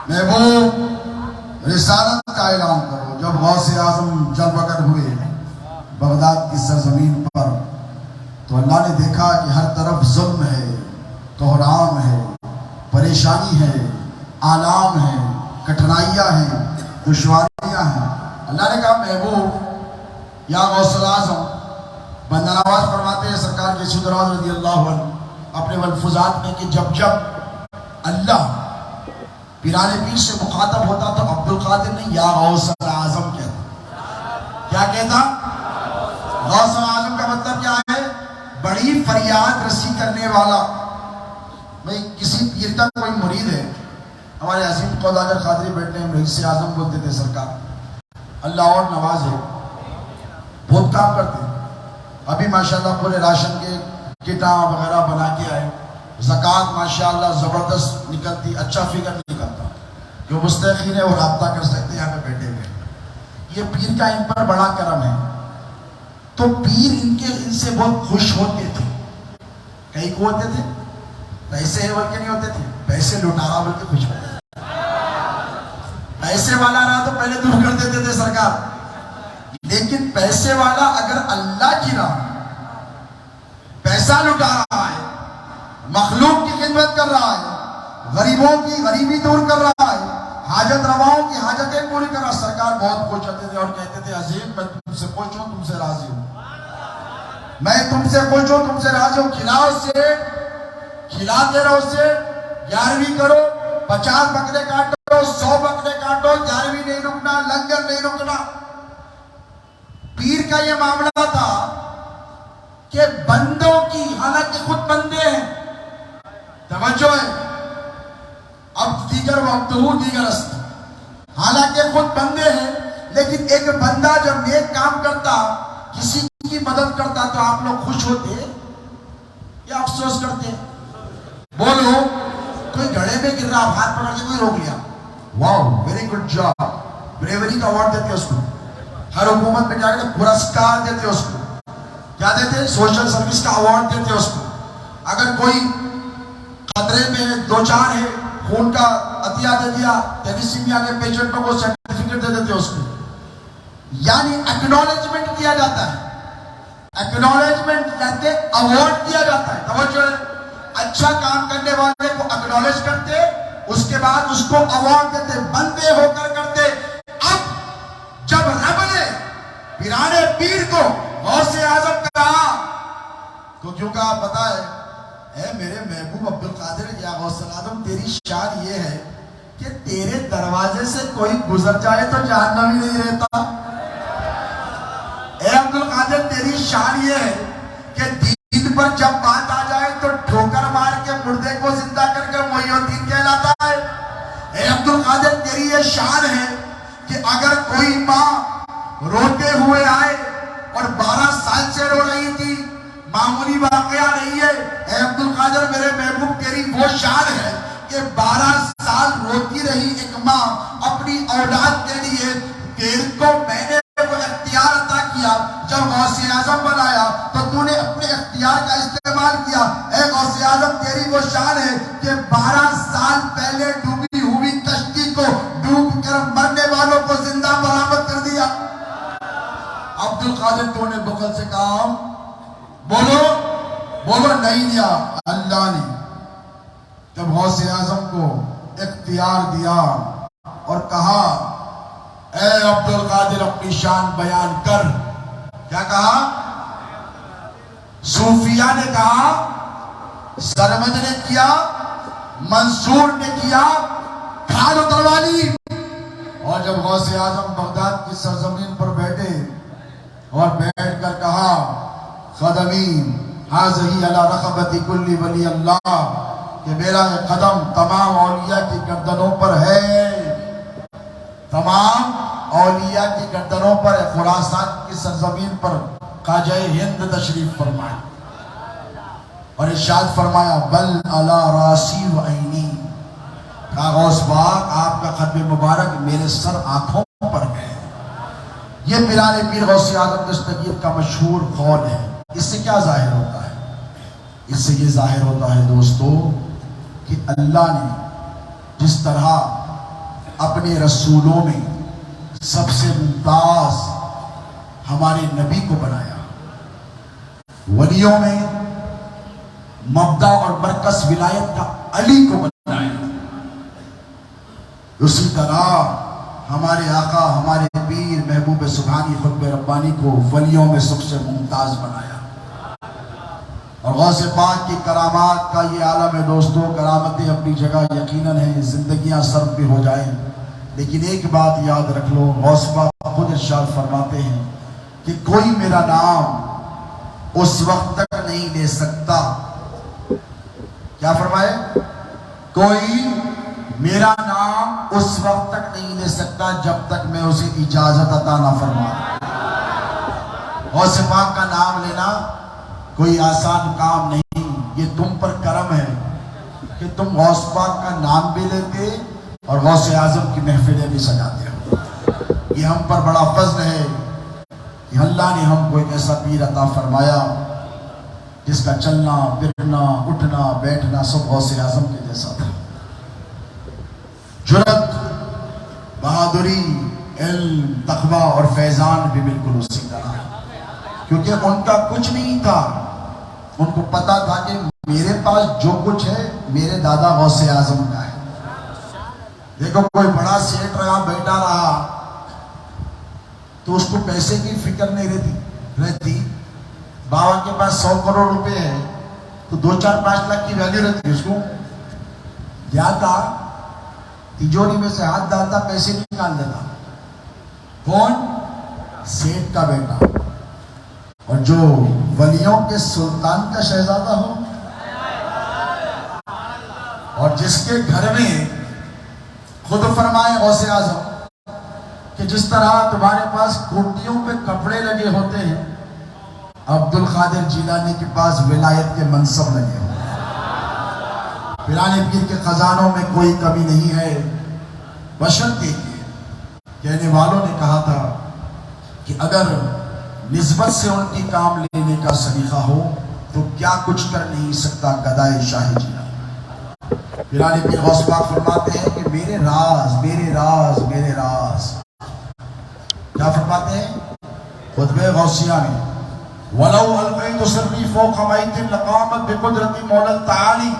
محبوب رسالت کا اعلان کرو۔ جب غوث اعظم جل وگر ہوئے بغداد کی سرزمین پر تو اللہ نے دیکھا کہ ہر طرف ظلم ہے، کوہرام ہے، پریشانی ہے، آلام ہے، کٹھنائیاں ہیں، دشواریاں ہیں۔ اللہ نے کہا محبوب یا غوث الاعظم، بندہ نواز فرماتے ہیں سرکار کے سدراز رضی اللہ عنہ اپنے ملفوظات میں کہ جب جب اللہ پیران پیر سے مخاطب ہوتا تو عبد القادر نے یا غوث الاعظم کہتا۔ کیا کہتا؟ غوث الاعظم کا مطلب کیا ہے؟ بڑی فریاد رسی کرنے والا۔ بھئی کسی پیر کا کوئی مرید ہے، ہمارے عظیم قوداگر قادری بیٹھے ہیں، رئیس اعظم بولتے تھے سرکار، اللہ اور نواز ہے، بہت کام کرتے ہیں۔ ابھی ماشاءاللہ پورے راشن کے کٹاں وغیرہ بنا کے آئے، زکوٰۃ ماشاءاللہ زبردست نکلتی، اچھا فگر نکلتا۔ جو مستحقین ہے وہ رابطہ کر سکتے یہاں پہ بیٹھے ہوئے۔ یہ پیر کا ان پر بڑا کرم ہے، تو پیر ان سے بہت خوش ہوتے تھے۔ کئی کو ہوتے تھے؟ پیسے ہے بول کے نہیں ہوتے تھے، پیسے لٹارا بول کے خوش ہوتے تھے۔ پیسے والا رہا تو پہلے دور کر دیتے تھے سرکار، لیکن پیسے والا اگر اللہ کی راہ پیسہ لٹا رہا ہے، مخلوق کی خدمت کر رہا ہے، غریبوں کی غریبی دور کر رہا ہے، حاجت رواؤں کی حاجتیں پوری کر رہا، سرکار بہت خوش ہوتے تھے اور کہتے تھے عظیم میں تم سے خوش ہوں، تم سے راضی ہوں، میں تم سے خوش ہوں، تم سے راضی ہوں۔ کھلاؤ سے کھلاتے رہو سے 11ویں کرو، 50 بکرے کاٹو، 100 بکرے کاٹو، 11ویں نہیں رکنا، لنگر نہیں رکنا۔ پیر کا یہ معاملہ تھا کہ بندوں کی، حالانکہ خود بندے ہیں، توجہ ہے، اب دیگر وقت ہو دیگر است، حالانکہ خود بندے ہیں، لیکن ایک بندہ جب نیک کام کرتا، کسی کی مدد کرتا تو آپ لوگ خوش ہوتے یا افسوس کرتے؟ بولو، کوئی گھڑے میں گر رہا، ہاتھ پکڑ کے کوئی روک لیا، واو ویری گڈ جاب، بریوری کا ایوارڈ دیتے اس کو۔ ہر حکومت میں کیا کہتے ہیں؟ پرسکار دیتے اس کو، کیا دیتے؟ سوشل سروس کا ایوارڈ دیتے اس کو۔ اگر کوئی خطرے میں دو چار ہے، خون کا عطیہ دے دیا، تیلیسیمیا کے پیشنٹ کو سرٹیفکیٹ دے دیتے اس کو، یعنی ایکنالجمنٹ دیا جاتا ہے، ایکنالجمنٹ کہتے ایوارڈ دیا جاتا ہے۔ توجہ ہے، اچھا کام کرنے والے کو ایکنالج کرتے، اس کے بعد اس کو ایوارڈ دیتے، بندے ہو کر کرتے۔ اب جب رب نے پیران پیر کو غوث اعظم کہا تو کیوں کہا پتا ہے؟ اے میرے محبوب عبد القادر یا غوث اعظم، تیری شان یہ ہے کہ تیرے دروازے سے کوئی گزر جائے تو جہنم ہی نہیں رہتا۔ اے عبد القادر، تیری شان یہ ہے کہ دین پر جب بات آ جائے تو ٹھوکر مار کے مردے کو زندہ کر کے محی الدین کہلاتا ہے۔ اے عبد القادر، تیری یہ شان ہے کہ اگر کوئی ماں روتے ہوئے آئے اور 12 سال سے رو رہی تھی، معمولی واقعہ نہیں ہے، اے عبد القادر میرے محبوب، تیری وہ شان ہے کہ 12 سال روتی رہی ایک ماں اپنی اولاد کے لیے، تیرے کو میں نے وہ اختیار عطا کیا، جب غوث اعظم بنایا تو تو نے اپنے اختیار کا استعمال کیا۔ اے غوث اعظم، تیری وہ شان ہے کہ 12 سال پہلے ڈوبی ہوئی کشتی کو ڈوب کر مرنے والوں کو زندہ برآمد کر دیا۔ عبد القادر، تو نے بخل سے کہا، بولو نہیں دیا، اللہ نے جب غوث اعظم کو اختیار دیا اور کہا اے عبد القادر اپنی شان بیان کر، کیا کہا؟ صوفیہ نے کہا، سرمد نے کیا، منصور نے کیا، کھالو تلوالی۔ اور جب غوث اعظم بغداد کی سرزمین پر بیٹھے اور بیٹھ کر کہا، قدمی حاضری علی رقبت کل ولی اللہ، کہ میرا یہ قدم تمام اولیاء کی گردنوں پر ہے، تمام اولیاء کی گردنوں پر ہے۔ خراسان کی سرزمین پر خواجہ ہند تشریف فرمائے اور ارشاد فرمایا، بل علی راسی و عینی، کہا غوث پاک آپ کا ختم مبارک میرے سر آنکھوں پر ہے۔ یہ پیران پیر غوث اعظم دستگیر کا مشہور قول ہے۔ اس سے کیا ظاہر ہوتا ہے؟ اس سے یہ ظاہر ہوتا ہے دوستو کہ اللہ نے جس طرح اپنے رسولوں میں سب سے ممتاز ہمارے نبی کو بنایا، ولیوں میں مبدا اور مرکز ولایت کا علی کو بنایا، اسی طرح ہمارے آقا ہمارے پیر محبوب سبحانی خطب ربانی کو ولیوں میں سب سے ممتاز بنایا۔ اور غوث پاک کی کرامات کا یہ عالم ہے دوستو، کرامتیں اپنی جگہ یقیناً ہیں، زندگیاں صرف بھی ہو جائیں، لیکن ایک بات یاد رکھ لو، غوث پاک خود ارشاد فرماتے ہیں کہ کوئی میرا نام اس وقت تک نہیں لے سکتا، کیا فرمائے؟ کوئی میرا نام اس وقت تک نہیں لے سکتا جب تک میں اسے اجازت عطا نہ فرماؤں۔ غوث پاک کا نام لینا کوئی آسان کام نہیں، یہ تم پر کرم ہے کہ تم غوث پاک کا نام بھی لیتے اور غوث اعظم کی محفلیں بھی سجاتے ہو۔ یہ ہم پر بڑا فضل ہے کہ اللہ نے ہم کو ایک ایسا پیر عطا فرمایا جس کا چلنا پھرنا اٹھنا بیٹھنا سب غوث اعظم کے جیسا تھا۔ جرأت، بہادری، علم، تقویٰ اور فیضان بھی بالکل اسی طرح، کیونکہ ان کا کچھ نہیں تھا، ان کو پتا تھا کہ میرے پاس جو کچھ ہے میرے دادا غوث اعظم کا ہے۔ دیکھو کوئی بڑا سیٹ رہا بیٹھا رہا تو اس کو پیسے کی فکر نہیں رہتی، بابا کے پاس 100 کروڑ روپے ہے تو 2-4-5 لاکھ کی ویلیو رہتی، اس کو جاتا تیجوری میں سے ہاتھ ڈالتا پیسے نکال دیتا۔ کون؟ سیٹ کا بیٹا، اور جو ولیوں کے سلطان کا شہزادہ ہو اور جس کے گھر میں خود فرمائے غوث اعظم کہ جس طرح تمہارے پاس کوٹیوں پہ کپڑے لگے ہوتے ہیں، عبد القادر جیلانی کے پاس ولایت کے منصب لگے ہوتے ہیں۔ پیرانے پیر کے خزانوں میں کوئی کمی نہیں ہے، بشرطے کہ کہنے والوں نے کہا تھا کہ اگر نسبت سے ان کی کام لینے کا سلیقہ ہو تو کیا کچھ کر نہیں سکتا گدائے شاہ جیلانی۔ پیرانے پیر غوث پاک فرماتے ہیں کہ میرے راز میرے راز میرے راز، کیا فرماتے ہیں خطبہ غوثیہ میں؟ وَلَوْ أَلْقَيْتُ سِرِّي فَوْقَ مَيْتٍ لَقَامَتْ بِقُدْرَتِ مَوْلَى التَّعَالِي،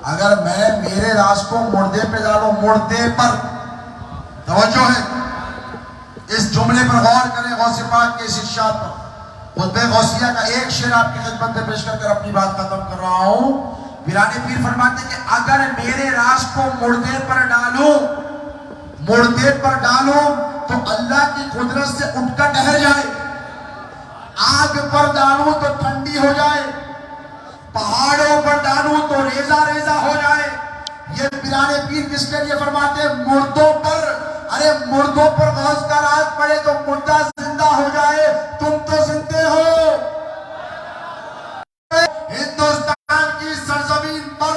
اگر میں میرے راز کو مردے پہ ڈالوں، مردے پر، توجہ ہے اس جملے پر غور کریں، غوث پاک کے اس ارشاد پر۔ خطبہ غوثیہ کا ایک شعر آپ کی خدمت میں پیش کر کر اپنی بات ختم کر رہا ہوں۔ پیرانے پیر فرماتے ہیں کہ اگر میرے راز کو مردے پر ڈالوں تو اللہ کی قدرت سے اٹھ کر ٹھہر جائے، آگ پر ڈالوں تو ٹھنڈی ہو جائے، پہاڑوں پر ڈالوں تو ریزہ ریزہ ہو جائے۔ یہ پیرانے پیر کس کے لیے فرماتے ہیں؟ مردوں پر۔ ارے مردوں پر غوث کا راز پڑے تو مردہ زندہ ہو جائے، تم تو زندے ہو۔ ہندوستان کی سرزمین پر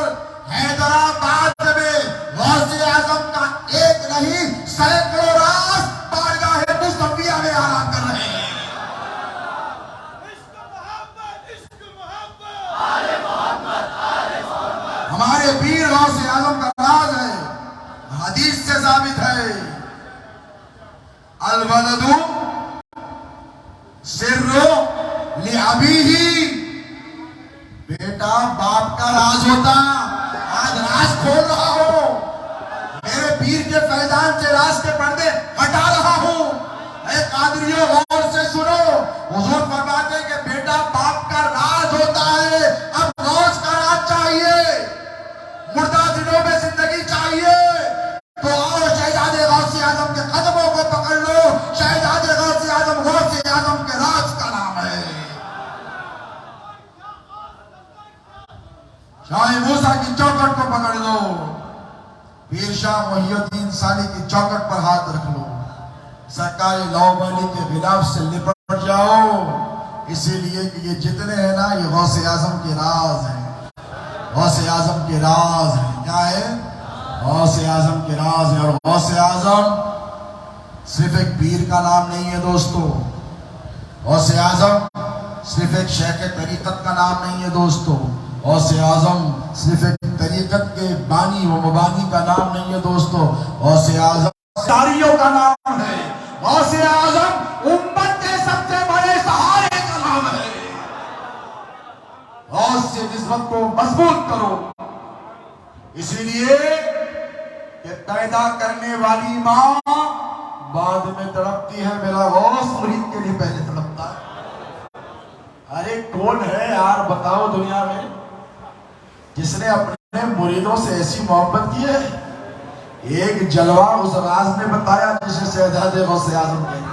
حیدرآباد میں غوث اعظم کا ایک نہیں سینکڑوں راز بارگاہ مصطفیہ میں آرام کر رہے ہیں۔ ہمارے پیر غوث اعظم کا راز ہے، حدیث سے ثابت ہے، الولد سر لأبیہ، بیٹا باپ کا راز ہوتا۔ آج راز کھول رہا ہوں، میرے پیر کے فیضان سے راز کے پردے ہٹا رہا ہوں۔ اے قادریوں غور سے سنو، حضور فرماتے ہیں کہ بیٹا باپ کا راز ہوتا ہے، اب غوث کا راز چاہیے، مردہ دنوں میں زندگی چاہیے تو آؤ شہزاد غوث اعظم کے قدموں کو پکڑ لو۔ شہزاد غوث اعظم کے راز کا نام ہے۔ شاہ موسیٰ کی چوکٹ کو پکڑ لو، پیر شاہ محی الدین ثانی کی چوکٹ پر ہاتھ رکھ لو، سرکار لاؤبالی کے غلاف سے لپٹ جاؤ، اسی لیے کہ یہ جتنے ہیں نا یہ غوث اعظم کے راز ہیں، غوث اعظم کے راز ہیں۔ کیا ہے؟ غوث اعظم کے راز ہیں۔ اور غوث اعظم صرف ایک پیر کا نام نہیں ہے دوستو، غوث اعظم صرف ایک شیخ طریقت کا نام نہیں ہے دوستو، غوث اعظم صرف ایک طریقت کے بانی و مبانی کا نام نہیں ہے دوستو، غوث اعظم ساریوں کا نام ہے، غوث اعظم امت کے سب سے بڑے سہارے کا نام ہے۔ غوث سے نسبت کو مضبوط کرو، اسی لیے کہ پیدا کرنے والی ماں بعد میں تڑپتی ہے، میرا غوث مرید کے لیے پہلے تڑپتا ہے۔ ارے کون ہے یار بتاؤ دنیا میں جس نے اپنے مریدوں سے ایسی محبت کی ہے؟ ایک جلوہ اس راز نے بتایا جسے شہزاد غوث اعظم کہتے ہیں۔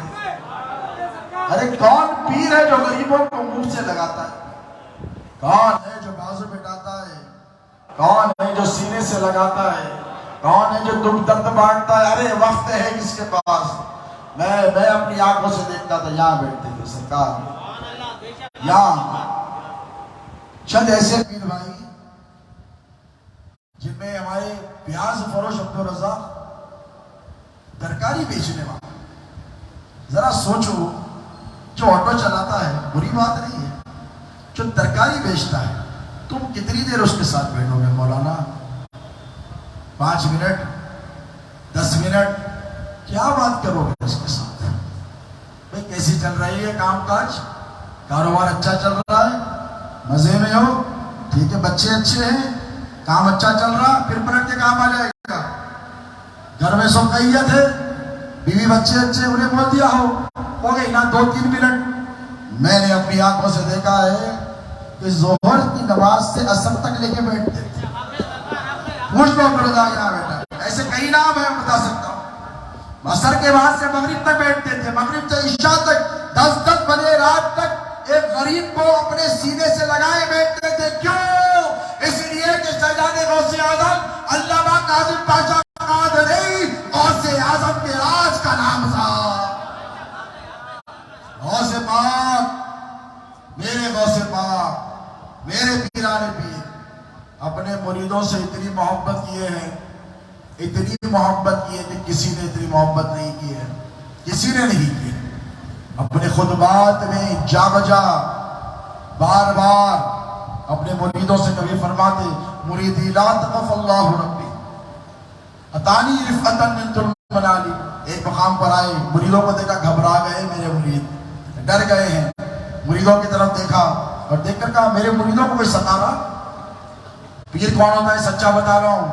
ارے کون پیر ہے جو غریبوں کو منہ سے لگاتا ہے؟ کون ہے جو بازو بٹاتا ہے؟ کون ہے جو سینے سے لگاتا ہے؟ کون ہے جو دکھ درد بانٹتا ہے؟ ارے وقت ہے کس کے پاس؟ میں اپنی آنکھوں سے دیکھتا تھا، یہاں بیٹھتے تھے سرکار، یہاں چند ایسے پیر بھائی جن میں ہمارے پیاز فروش عبدالرزاق ترکاری بیچنے والا، ذرا سوچو جو آٹو چلاتا ہے بری بات نہیں ہے، جو ترکاری بیچتا ہے تم کتنی دیر اس کے ساتھ بیٹھو گے مولانا؟ 5 منٹ 10 منٹ کیا بات کرو گے اس کے ساتھ؟ بھئی کیسی چل رہی ہے کام کاج؟ کاروبار اچھا چل رہا ہے؟ مزے میں ہو؟ ٹھیک ہے، بچے اچھے ہیں، کام اچھا چل رہا، پھر پلٹ کے کام آ جائے گا۔ گھر میں سب قیت ہے، بیوی بچے اچھے، انہیں بول دیا ہو گئی نا 2-3 منٹ۔ میں نے اپنی آنکھوں سے دیکھا ہے کہ ظہر کی نماز سے عصر تک لے کے بیٹھتے تھے۔ پوچھ لو عبدالرزاق یہاں بیٹا، ایسے کئی نام ہیں بتا سکتا ہوں۔ عصر کے بعد سے مغرب تک بیٹھتے تھے، مغرب سے عشاء تک 10 بجے رات تک ایک غریب کو اپنے سینے سے لگائے بیٹھتے تھے۔ کیوں؟ اس لیے کہ شہزاد غوث اعظم علامہ کاظم پاشا قادری غوث اعظم کے راج کا نام تھا۔ غوث پاک، میرے غوث پاک، میرے پیرانے پیر اپنے مریدوں سے اتنی محبت کیے ہیں، اتنی محبت کی ہے کہ کسی نے اتنی محبت نہیں کی ہے، کسی نے نہیں کی ہے۔ اپنے خطبات میں جا بجا بار بار اپنے مریدوں سے کبھی فرماتے مریدی لا تقف اللہ ربی اتانی رفعتا من المنالی۔ ایک مقام پر آئے، مریدوں کو دیکھا، گھبرا گئے میرے مرید، ڈر گئے ہیں، مریدوں کی طرف دیکھا اور دیکھ کر کہا میرے مریدوں کو کوئی ستا رہا؟ پیر کون ہوتا ہے؟ سچا بتا رہا ہوں،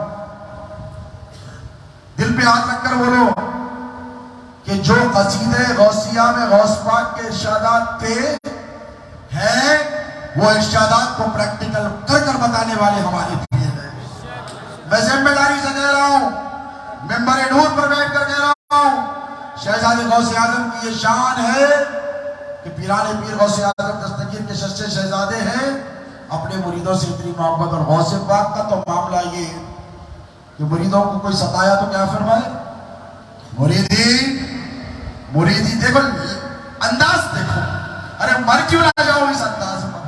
دل پہ ہاتھ رکھ کر بولو کہ جو قصیدے غوثیہ میں غوث پاک کے ارشادات تھے ہیں، وہ ارشادات کو پریکٹیکل کر کر بتانے والے ہمارے پیر ہیں۔ میں ذمہ داری سے کہہ رہا ہوں، ممبر نور پر بیٹھ کر کہہ رہا ہوں، شہزاد غوث اعظم کی یہ شان ہے کہ پیرانے پیر غوث اعظم دستگیر کے سچے شہزادے ہیں، اپنے مریدوں سے اتنی محبت۔ اور غوث پاک کا تو معاملہ یہ ہے کہ مریدوں کو کوئی ستایا تو کیا فرمائے؟ مریدی دیکھو، انداز دیکھو، ارے مر کیوں نہ جاؤ اس انداز میں۔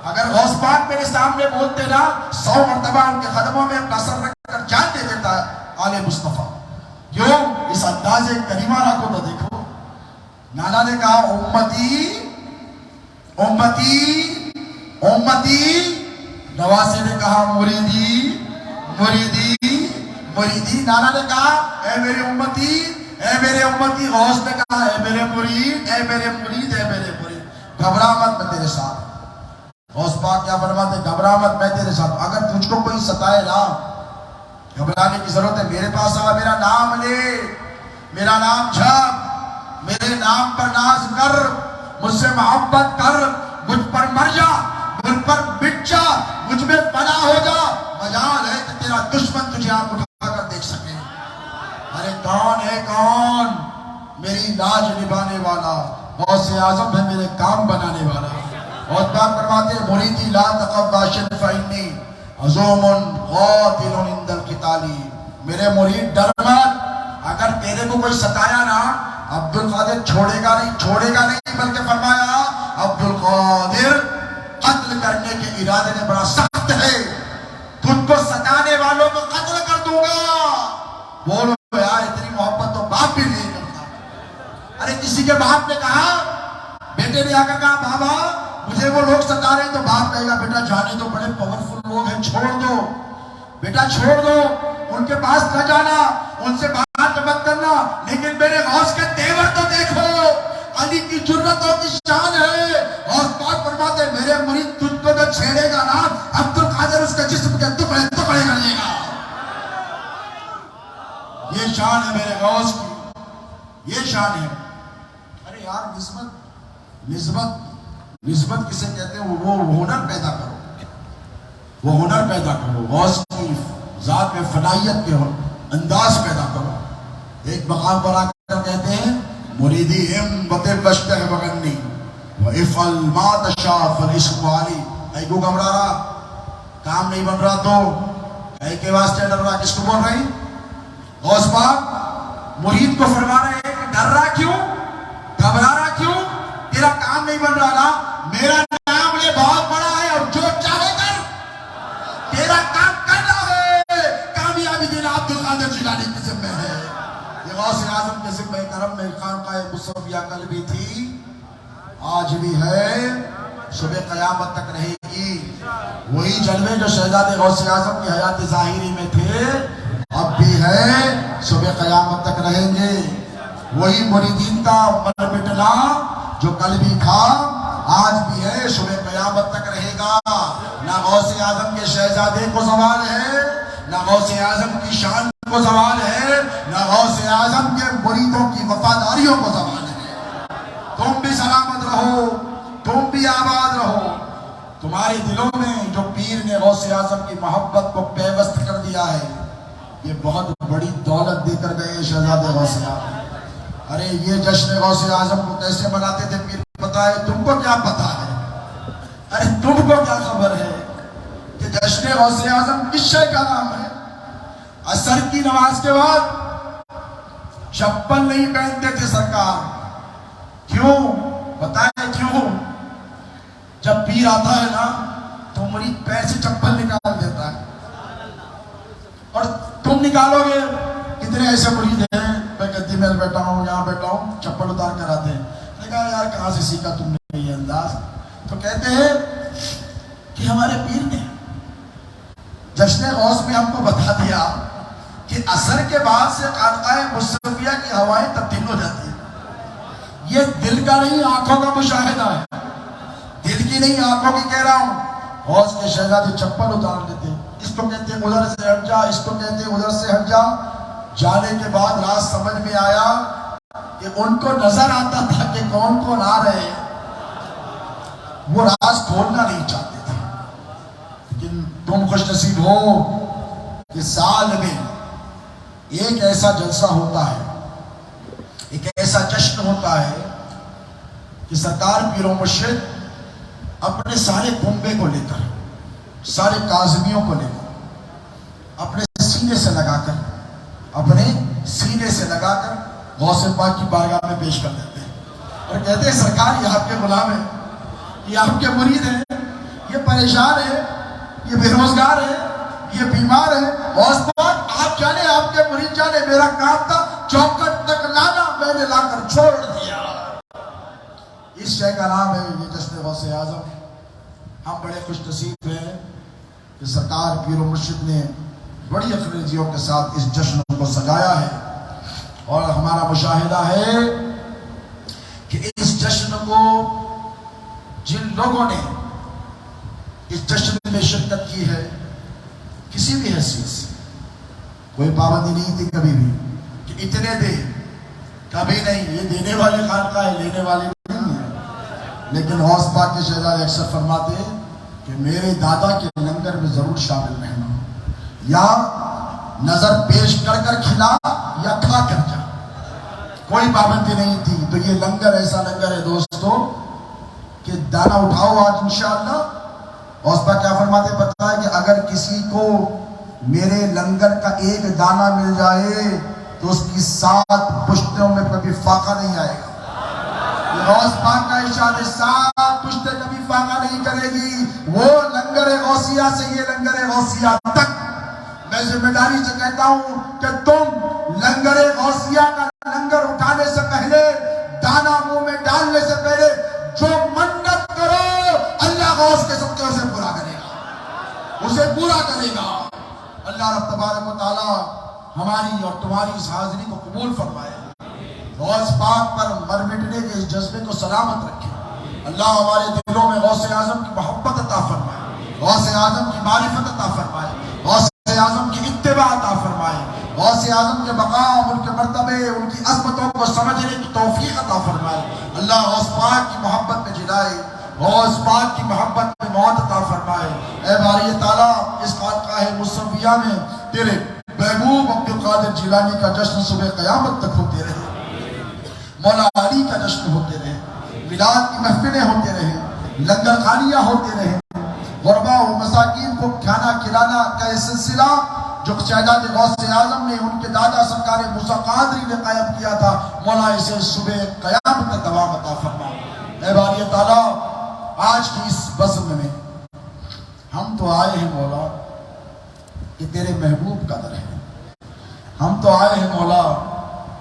اگر غوث پاک میرے سامنے بولتے نا 100 مرتبہ ان کے قدموں میں اپنا سر رکھ کر جان دے دیتا آل مصطفیٰ۔ کیوں؟ اس انداز کریمہ کو تو دیکھو۔ نانا نے کہا امتی امتی امتی، نواسے نے کہا مریدی مریدی مریدی۔ نانا نے کہا اے میرے امتی، اے میرے امتی۔ غوث نے کہا اے میرے مرید، اے میرے مرید، اے میرے مرید، گھبرا مت، میں تیرے ساتھ۔ غوث پاک کیا فرماتے؟ گھبرا مت، میں تیرے ساتھ۔ اگر تجھ کو کوئی ستائے نا، گھبرانے کی ضرورت ہے، میرے پاس آ، میرا نام لے، میرا نام جھپ، میرے نام پر ناز کر، مجھ سے محبت کر، مجھ پر مر جا، مجھ پر مٹ جا، مجھ میں فنا ہو جا، مجال ہے کہ تیرا دشمن تجھے آپ اٹھا کر دیکھ سکے۔ ارے کون ہے کون؟ میری لاج نبھانے والا غوث اعظم ہے، میرے کام بنانے والا۔ اور بات فرماتے ہیں مریدی لا تقف باشن فإنی عزوم قاتل عند القتال۔ میرے مرید ڈر مت، اگر تیرے کو کوئی ستایا نا، عبد القادر چھوڑے گا نہیں، بلکہ فرمایا عبد القادر قتل کرنے کے ارادے میں بڑا سخت ہے، تجھ کو ستانے والوں کو قتل کر دوں گا۔ بولو یار، اتنی محبت تو باپ بھی نہیں کرتا۔ ارے کسی کے باپ نے کہا، بیٹے نے آ کر کہا بابا مجھے وہ لوگ ستا رہے ہیں تو باپ کہے گا بیٹا جانے تو بڑے پاورفل لوگ ہیں، چھوڑ دو بیٹا چھوڑ دو، ان کے پاس نہ جانا، ان سے بات مت کرنا، لیکن میرے غوث کے تیور تو دیکھو، علی کی جرت اور کی شان ہے۔ غوث پاک فرماتے ہیں میرے مرید تجھ کو جو چھیڑے گا نا عبد القادر اس کے جسم کے ٹکڑے ٹکڑے کر دے گا۔ یہ شان ہے میرے غوث کی، یہ شان ہے۔ ارے یار نسبت کسے کہتے ہیں؟ وہ ہنر پیدا کرو، وہ ہنر پیدا کرو، غوث کی ذات میں فنائیت کے انداز پیدا کرو۔ ایک مقام پر آ کر کہتے ہیں مریدی ہمت بشتہ بغنی وَإِفْعَلْ مَا تَشَاءُ فَالْإِسْمُ عَلِي۔ اے کو گھبرا رہا، کام نہیں بن رہا تو اے کے واسطے ڈر رہا، کس کو بول رہی؟ غوث پاک مرید کو فرما رہے ہیں کہ ڈر رہا کیوں، گھبرا رہا کیوں؟ تیرا کام نہیں بن رہا نا، میرا نام لے بہت بڑا ہے اور جو چاہے کر، تیرا کام کرنا ہے، کامیابی دینا عبد القادر جیلانی کے ذمہ ہے۔ یہ غوث اعظم کے ذمہ کرم میں خانقاہ مصطفیٰ کل بھی تھی، آج بھی ہے، صبح قیامت تک رہے گی۔ وہی جلوے جو شہزاد غوث اعظم کی حیات ظاہری میں تھے اب بھی ہے، صبح قیامت تک رہیں گے۔ وہی مریدین کا مر مٹنا جو کل بھی تھا آج بھی ہے، صبح قیامت تک رہے گا۔ نہ غوث اعظم کے شہزادے کو زوال ہے، نہ غوث اعظم کی شان کو زوال ہے، نہ غوث اعظم کے مریدوں کی وفاداریوں کو زوال ہے۔ تم بھی سلامت رہو، تم بھی آباد رہو۔ تمہارے دلوں میں جو پیر نے غوث اعظم کی محبت کو پیوست کر دیا ہے، یہ بہت بڑی دولت دے کر گئے شہزادے غوث اعظم۔ ارے یہ جشن غوث اعظم کو کیسے مناتے تھے پیر پتا ہے؟ تم کو کیا پتا ہے؟ ارے تم کو کیا خبر ہے کہ جشن غوث اعظم کس شے کا نام ہے؟ عصر کی نماز کے بعد چپل نہیں پہنتے تھے سرکار۔ کیوں بتائیں کیوں؟ جب پیر آتا ہے نا تو مرید پیر سے چپل نکال دیتا ہے، اور تم نکالو گے کتنے ایسے مرید ہیں میں گدی میں بیٹھا ہوں، یہاں بیٹھا ہوں، چپل اتار کر آتے ہیں۔ میں نے کہا یار کہاں سے سیکھا تم نے یہ انداز؟ تو کہتے ہیں کہ ہمارے پیر نے جشن غوث میں ہم کو بتا دیا کہ عصر کے بعد سے خانقاہ مصطفیہ کی ہوائیں تبدیل ہو جاتی ہیں۔ یہ دل کا نہیں آنکھوں کا مشاہدہ ہے، دل کی نہیں آنکھوں کی کہہ رہا ہوں۔ غوث کے شہزادے چپل اتار لیتے، اس کو کہتے ہیں ادھر سے ہٹ جا، اس کو کہتے ہیں ادھر سے ہٹ جا۔ جانے کے بعد راز سمجھ میں آیا کہ ان کو نظر آتا تھا کہ کون کون آ رہے ہیں، وہ راز کھولنا نہیں چاہتے تھے۔ لیکن تم خوش نصیب ہو کہ سال میں ایک ایسا جلسہ ہوتا ہے، ایک ایسا جشن ہوتا ہے کہ سرکار پیر و مرشد اپنے سارے کنبے کو لے کر، سارے کاظمیوں کو لے کر اپنے سینے سے لگا کر، اپنے سینے سے لگا کر غوث پاک کی بارگاہ میں پیش کر دیتے ہیں اور کہتے ہیں سرکار یہ آپ کے غلام ہیں، یہ آپ کے مرید ہیں، یہ پریشان ہے، یہ بے روزگار ہے، یہ بیمار ہے۔ غوث پاک آپ جانے، آپ کے مرید جانے، میرا کام تھا چوکٹ تک لانا، میں نے لا کر چھوڑ دیا۔ اس شے کا نام ہے یہ جشن غوث اعظم۔ ہم بڑے خوش نصیب ہیں کہ سرکار پیر و مرشد نے بڑی افریزیوں کے ساتھ اس جشن کو سجایا ہے، اور ہمارا مشاہدہ ہے کہ اس جشن کو جن لوگوں نے اس جشن میں شرکت کی ہے کسی بھی حیثیت سے، کوئی پابندی نہیں تھی کبھی بھی کہ اتنے دے، کبھی نہیں۔ یہ دینے والے خانقاہ ہے، لینے والے نہیں ہیں۔ لیکن غوث پاک کے شہزادے اکثر فرماتے ہیں کہ میرے دادا کے لنگر میں ضرور شامل رہنا، یا نظر پیش کر کر کھلا یا کھا کر جا، کوئی پابندی نہیں تھی۔ تو یہ لنگر ایسا لنگر ہے دوستو کہ دانا اٹھاؤ آج انشاءاللہ۔ غوث پاک کیا فرماتے پتہ ہے کہ اگر کسی کو میرے لنگر کا ایک دانہ مل جائے تو اس کی 7 پشتوں میں کبھی فاقہ نہیں آئے گا۔ غوث پاک کا ارشاد ہے 7 پشتیں کبھی فاقہ نہیں کرے گی۔ وہ لنگر غوثیہ سے یہ لنگر غوثیہ تک، میں ذمہ داری سے کہتا ہوں کہ تم لنگر غوثیہ کا لنگر اٹھانے سے پہلے، دانا منہ میں ڈالنے سے پہلے جو منت کرو غوث کے صدقے اسے پورا کرے گا، اسے پورا کرے گا۔ اللہ رب تبارک و تعالی ہماری اور تمہاری اس حاضری کو قبول فرمائے، غوث پاک پر مر مٹنے کے اس جذبے کو سلامت رکھے۔ اللہ ہمارے دلوں میں غوث اعظم کی محبت عطا فرمائے، غوث اعظم کی معرفت عطا فرمائے، غوث اعظم کی اتباع عطا فرمائے، غوث اعظم کے مقام، ان کے مرتبے، ان کی عظمتوں کو سمجھنے کی توفیق عطا فرمائے۔ اللہ غوث پاک کی محبت میں جلائے، غوث پاک کی محبت میں موت عطا فرمائے۔ اے باری تعالیٰ، اس خانقاہ مصویہ میں تیرے محبوب عبد القادر جیلانی کا جشن صبح قیامت تک ہوتے رہے، مولا علی کا جشن ہوتے رہے، میلاد کی محفلیں ہوتے رہے، لنگر خانیاں ہوتے رہے، غربا و مساکین کو کھانا کھلانا کا یہ سلسلہ جو شہزاد غوث اعظم نے ان کے دادا سرکار موسیٰ قادری نے قائم کیا تھا، مولا اسے صبح قیامت تک دوام عطا فرما۔ اے باری تعالیٰ، آج کی اس بزم میں ہم تو آئے ہیں مولا کہ تیرے محبوب کا در ہے، ہم تو آئے ہیں مولا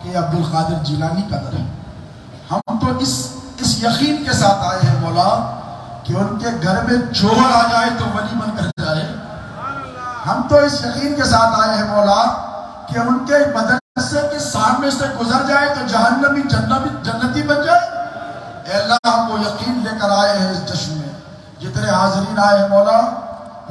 کہ عبد القادر جیلانی کا در ہے، ہم تو اس یقین کے ساتھ آئے ہیں مولا کہ ان کے گھر میں چور آ جائے تو ولی بن کر جائے، ہم تو اس یقین کے ساتھ آئے ہیں مولا کہ ان کے مدرسے کے سامنے سے گزر جائے تو جہنمی جنتی بن جائے۔ اے اللہ، ہم وہ یقین لے کر آئے ہیں اس جشن میں، جتنے حاضرین آئے ہیں مولا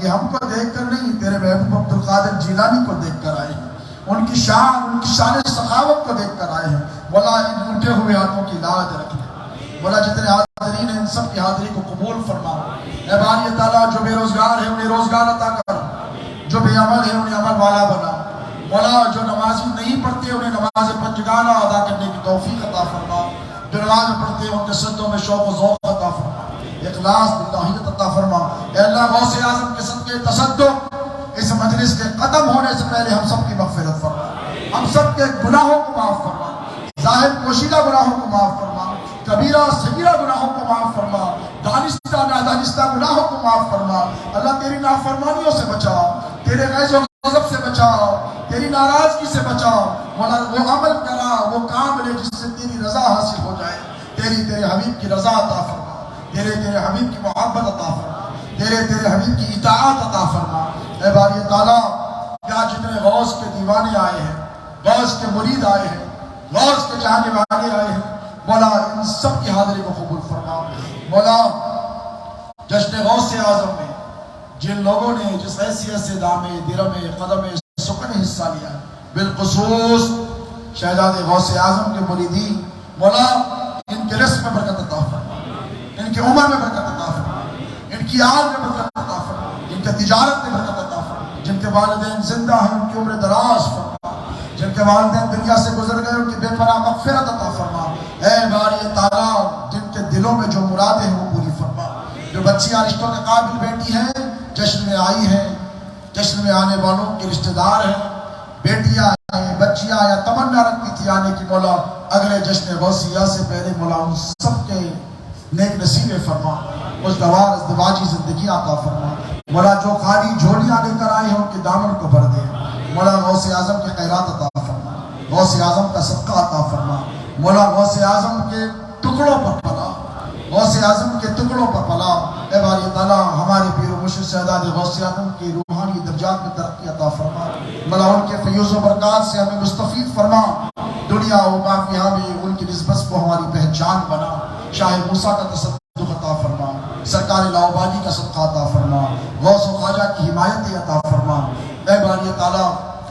یہ ہم کو دیکھ کر نہیں، تیرے محبوب عبد القادر جیلانی کو دیکھ کر آئے ہیں، ان کی شان سخاوت کو دیکھ کر آئے ہیں۔ مولا ان اٹھے ہوئے ہاتھوں کی لاج رکھ لے، مولا جتنے حاضرین ہیں ان سب کی حاضری کو قبول فرما۔ اے باری تعالیٰ، جو بے روزگار ہے انہیں روزگار عطا کر، جو بے عمل ہے انہیں عمل والا بنا، مولا جو نمازی نہیں پڑھتے انہیں نماز پنجگانہ ادا کرنے کی توفیق عطا فرما، جو نماز پڑھتے ہیں ان کے سجدوں میں شوق و ذوق عطا فرما، اخلاص بالتوحید عطا فرما۔ اے اللہ، غوث اعظم کے صدقے تصدق اس مجلس کے ختم ہونے سے پہلے ہم سب کی مغفرت فرما، ہم سب کے گناہوں کو معاف فرما، ظاہر پوشیدہ گناہوں کو معاف فرما، کبیرہ صغیرہ گناہوں کو معاف فرما، دانستہ نادانستہ گناہوں کو معاف فرما۔ اللہ تیری نافرمانیوں سے بچا، تیرے غیظ و غضب سے بچا، تیری ناراضگی سے بچا، مولا وہ عمل کرا، وہ کام لے جس سے تیری رضا حاصل ہو جائے، تیرے حبیب کی رضا عطا فرما، تیرے حبیب کی محبت عطا فرما، تیرے حبیب کی اطاعت عطا فرما۔ اے باری تعالیٰ، کیا جتنے غوث کے دیوانے آئے ہیں، غوث کے مرید آئے ہیں، غوث کے چاہنے والے آئے ہیں، مولا ان سب کی حاضری کو قبول فرما۔ مولا جشن غوث اعظم میں جن لوگوں نے جس حیثیت سے دامے درمے قدمے سکن حصہ لیا، بالخصوص شہزاد غوث اعظم کے مریدین، مولا ان کے رزق میں برکت عطا فرما، ان کی عمر میں برکت عطا فرما، ان کی آل میں برکت عطا فرما، ان کے تجارت میں برکت عطا فرما، جن کے والدین زندہ ہیں ان کی عمر دراز فرما، جن کے والدین دنیا سے گزر گئے ان کی بے پناہ مغفرت عطا فرما۔ اے باری تعالیٰ، جن کے دلوں میں جو مرادیں ہیں وہ پوری فرما، جو بچیاں رشتوں کے قابل بیٹی ہیں جشن میں آئی ہیں، جشن میں آنے والوں کے رشتہ دار ہیں، بیٹیاں ہیں، بچیاں یا تمنا رکھتی تھی آنے کی، مولا اگلے جشن غوثیہ سے پہلے مولا ان سب کے نیک نصیبیں فرما، خوشگوار ازدواجی زندگی عطا فرما۔ مولا جو خالی جھولیاں لے کر آئے ہیں ان کے دامن کو بھر دے، مولا غوث اعظم کے خیرات عطا فرما، غوث اعظم کا صدقہ عطا فرما، مولا غوث اعظم کے ٹکڑوں پر پلا، غوث اعظم کے ٹکڑوں پر پلا۔ اے باری تعالیٰ، ہمارے پیر و مرشد شہزاد غوث اعظم کی روحانی درجات میں ترقی عطا فرما، مولا ان کے فیوز و برکات سے ہمیں مستفید فرما، دنیا و باقیہ میں ان کی نسبت کو ہماری پہچان بنا، شاہ موسیٰ کا تصدق عطا فرما، سرکار لاؤبالی کا صدقہ عطا فرما، غوث و خواجہ کی حمایت عطا فرما۔ اے باری تعالیٰ،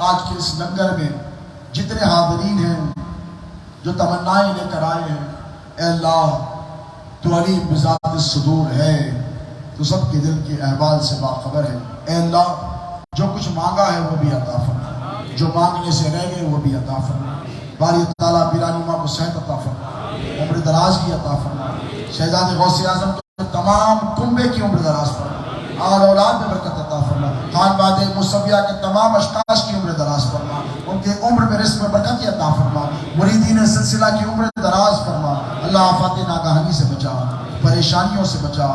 آج کے اس لنگر میں جتنے حاضرین ہیں جو تمنائیں لے کر آئے ہیں، اے اللہ تو علیم بذات الصدور ہے، تو سب کے دل کے احوال سے باخبر ہے۔ اے اللہ، جو کچھ مانگا ہے وہ بھی عطا فرما، جو مانگنے سے رہ گئے وہ بھی عطا فرما۔ باری تعالیٰ بیرانی ماں کو صحت عطا فرما، عمر دراز کی عطا فرما، شہزاد غوث اعظم کے تمام کنبے کی عمر دراز فرما، آل اولاد میں برکت عطا فرما، خانوادہ مصویہ کے تمام اشخاص کی عمر دراز فرما، ان کے عمر میں رزق میں برکت عطا فرما، مریدین سلسلہ کی عمر دراز فرما۔ اللہ آفات ناگہانی سے بچا، پریشانیوں سے بچا،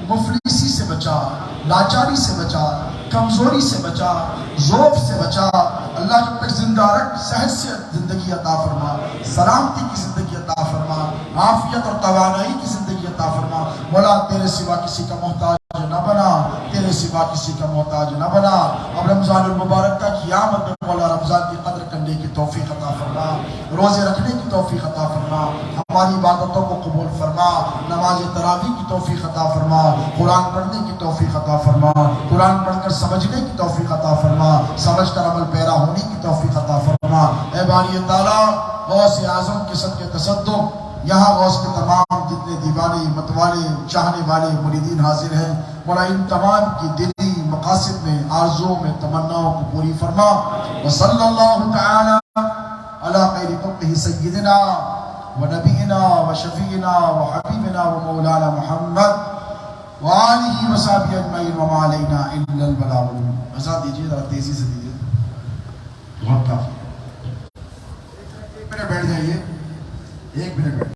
مفلسی سے بچا، لاچاری سے بچا، کمزوری سے بچا، ذوف سے بچا۔ اللہ جب تک زندہ رکھ، صحت سے زندگی عطا فرما، سلامتی کی زندگی عطا فرما، عافیت اور توانائی کی زندگی عطا فرما مولا تیرے سوا کسی کا محتاج نہ بنا تیرے سوا کسی کا محتاج نہ بنا اب رمضان المبارک کا قیامت میں مولا رمضان کی قدر کرنے کی توفیق عطا فرما روزے رکھنے کی توفیق عطا فرما ہماری عبادتوں کو قبول فرما نماز تراویح کی توفیق عطا فرما قرآن پڑھنے کی توفیق عطا فرما قرآن پڑھ کر سمجھنے کی توفیق عطا فرما سمجھ کر عمل پیرا ہونے کی توفیق عطا فرما اے باری تعالیٰ غوث اعظم کے صدقے تصدق یہاں غوث کے تمام جتنے دیوانے متوالے چاہنے والے مریدین حاضر ہیں مولا ان تمام کی دلی مقاصد میں آرزوں میں تمناؤں کو پوری فرما وصلی اللہ تعالی علی خیر خلقہ سیدنا و نبینا و شفیعنا و حبیبنا و مولانا محمد وآلہ و صحبہ اجمعین وما علینا الا البلاغ بتا دیجیے ذرا تیزی سے دیجیے بہت کافی ایک منٹ بیٹھ جائیے ایک منٹ بیٹھ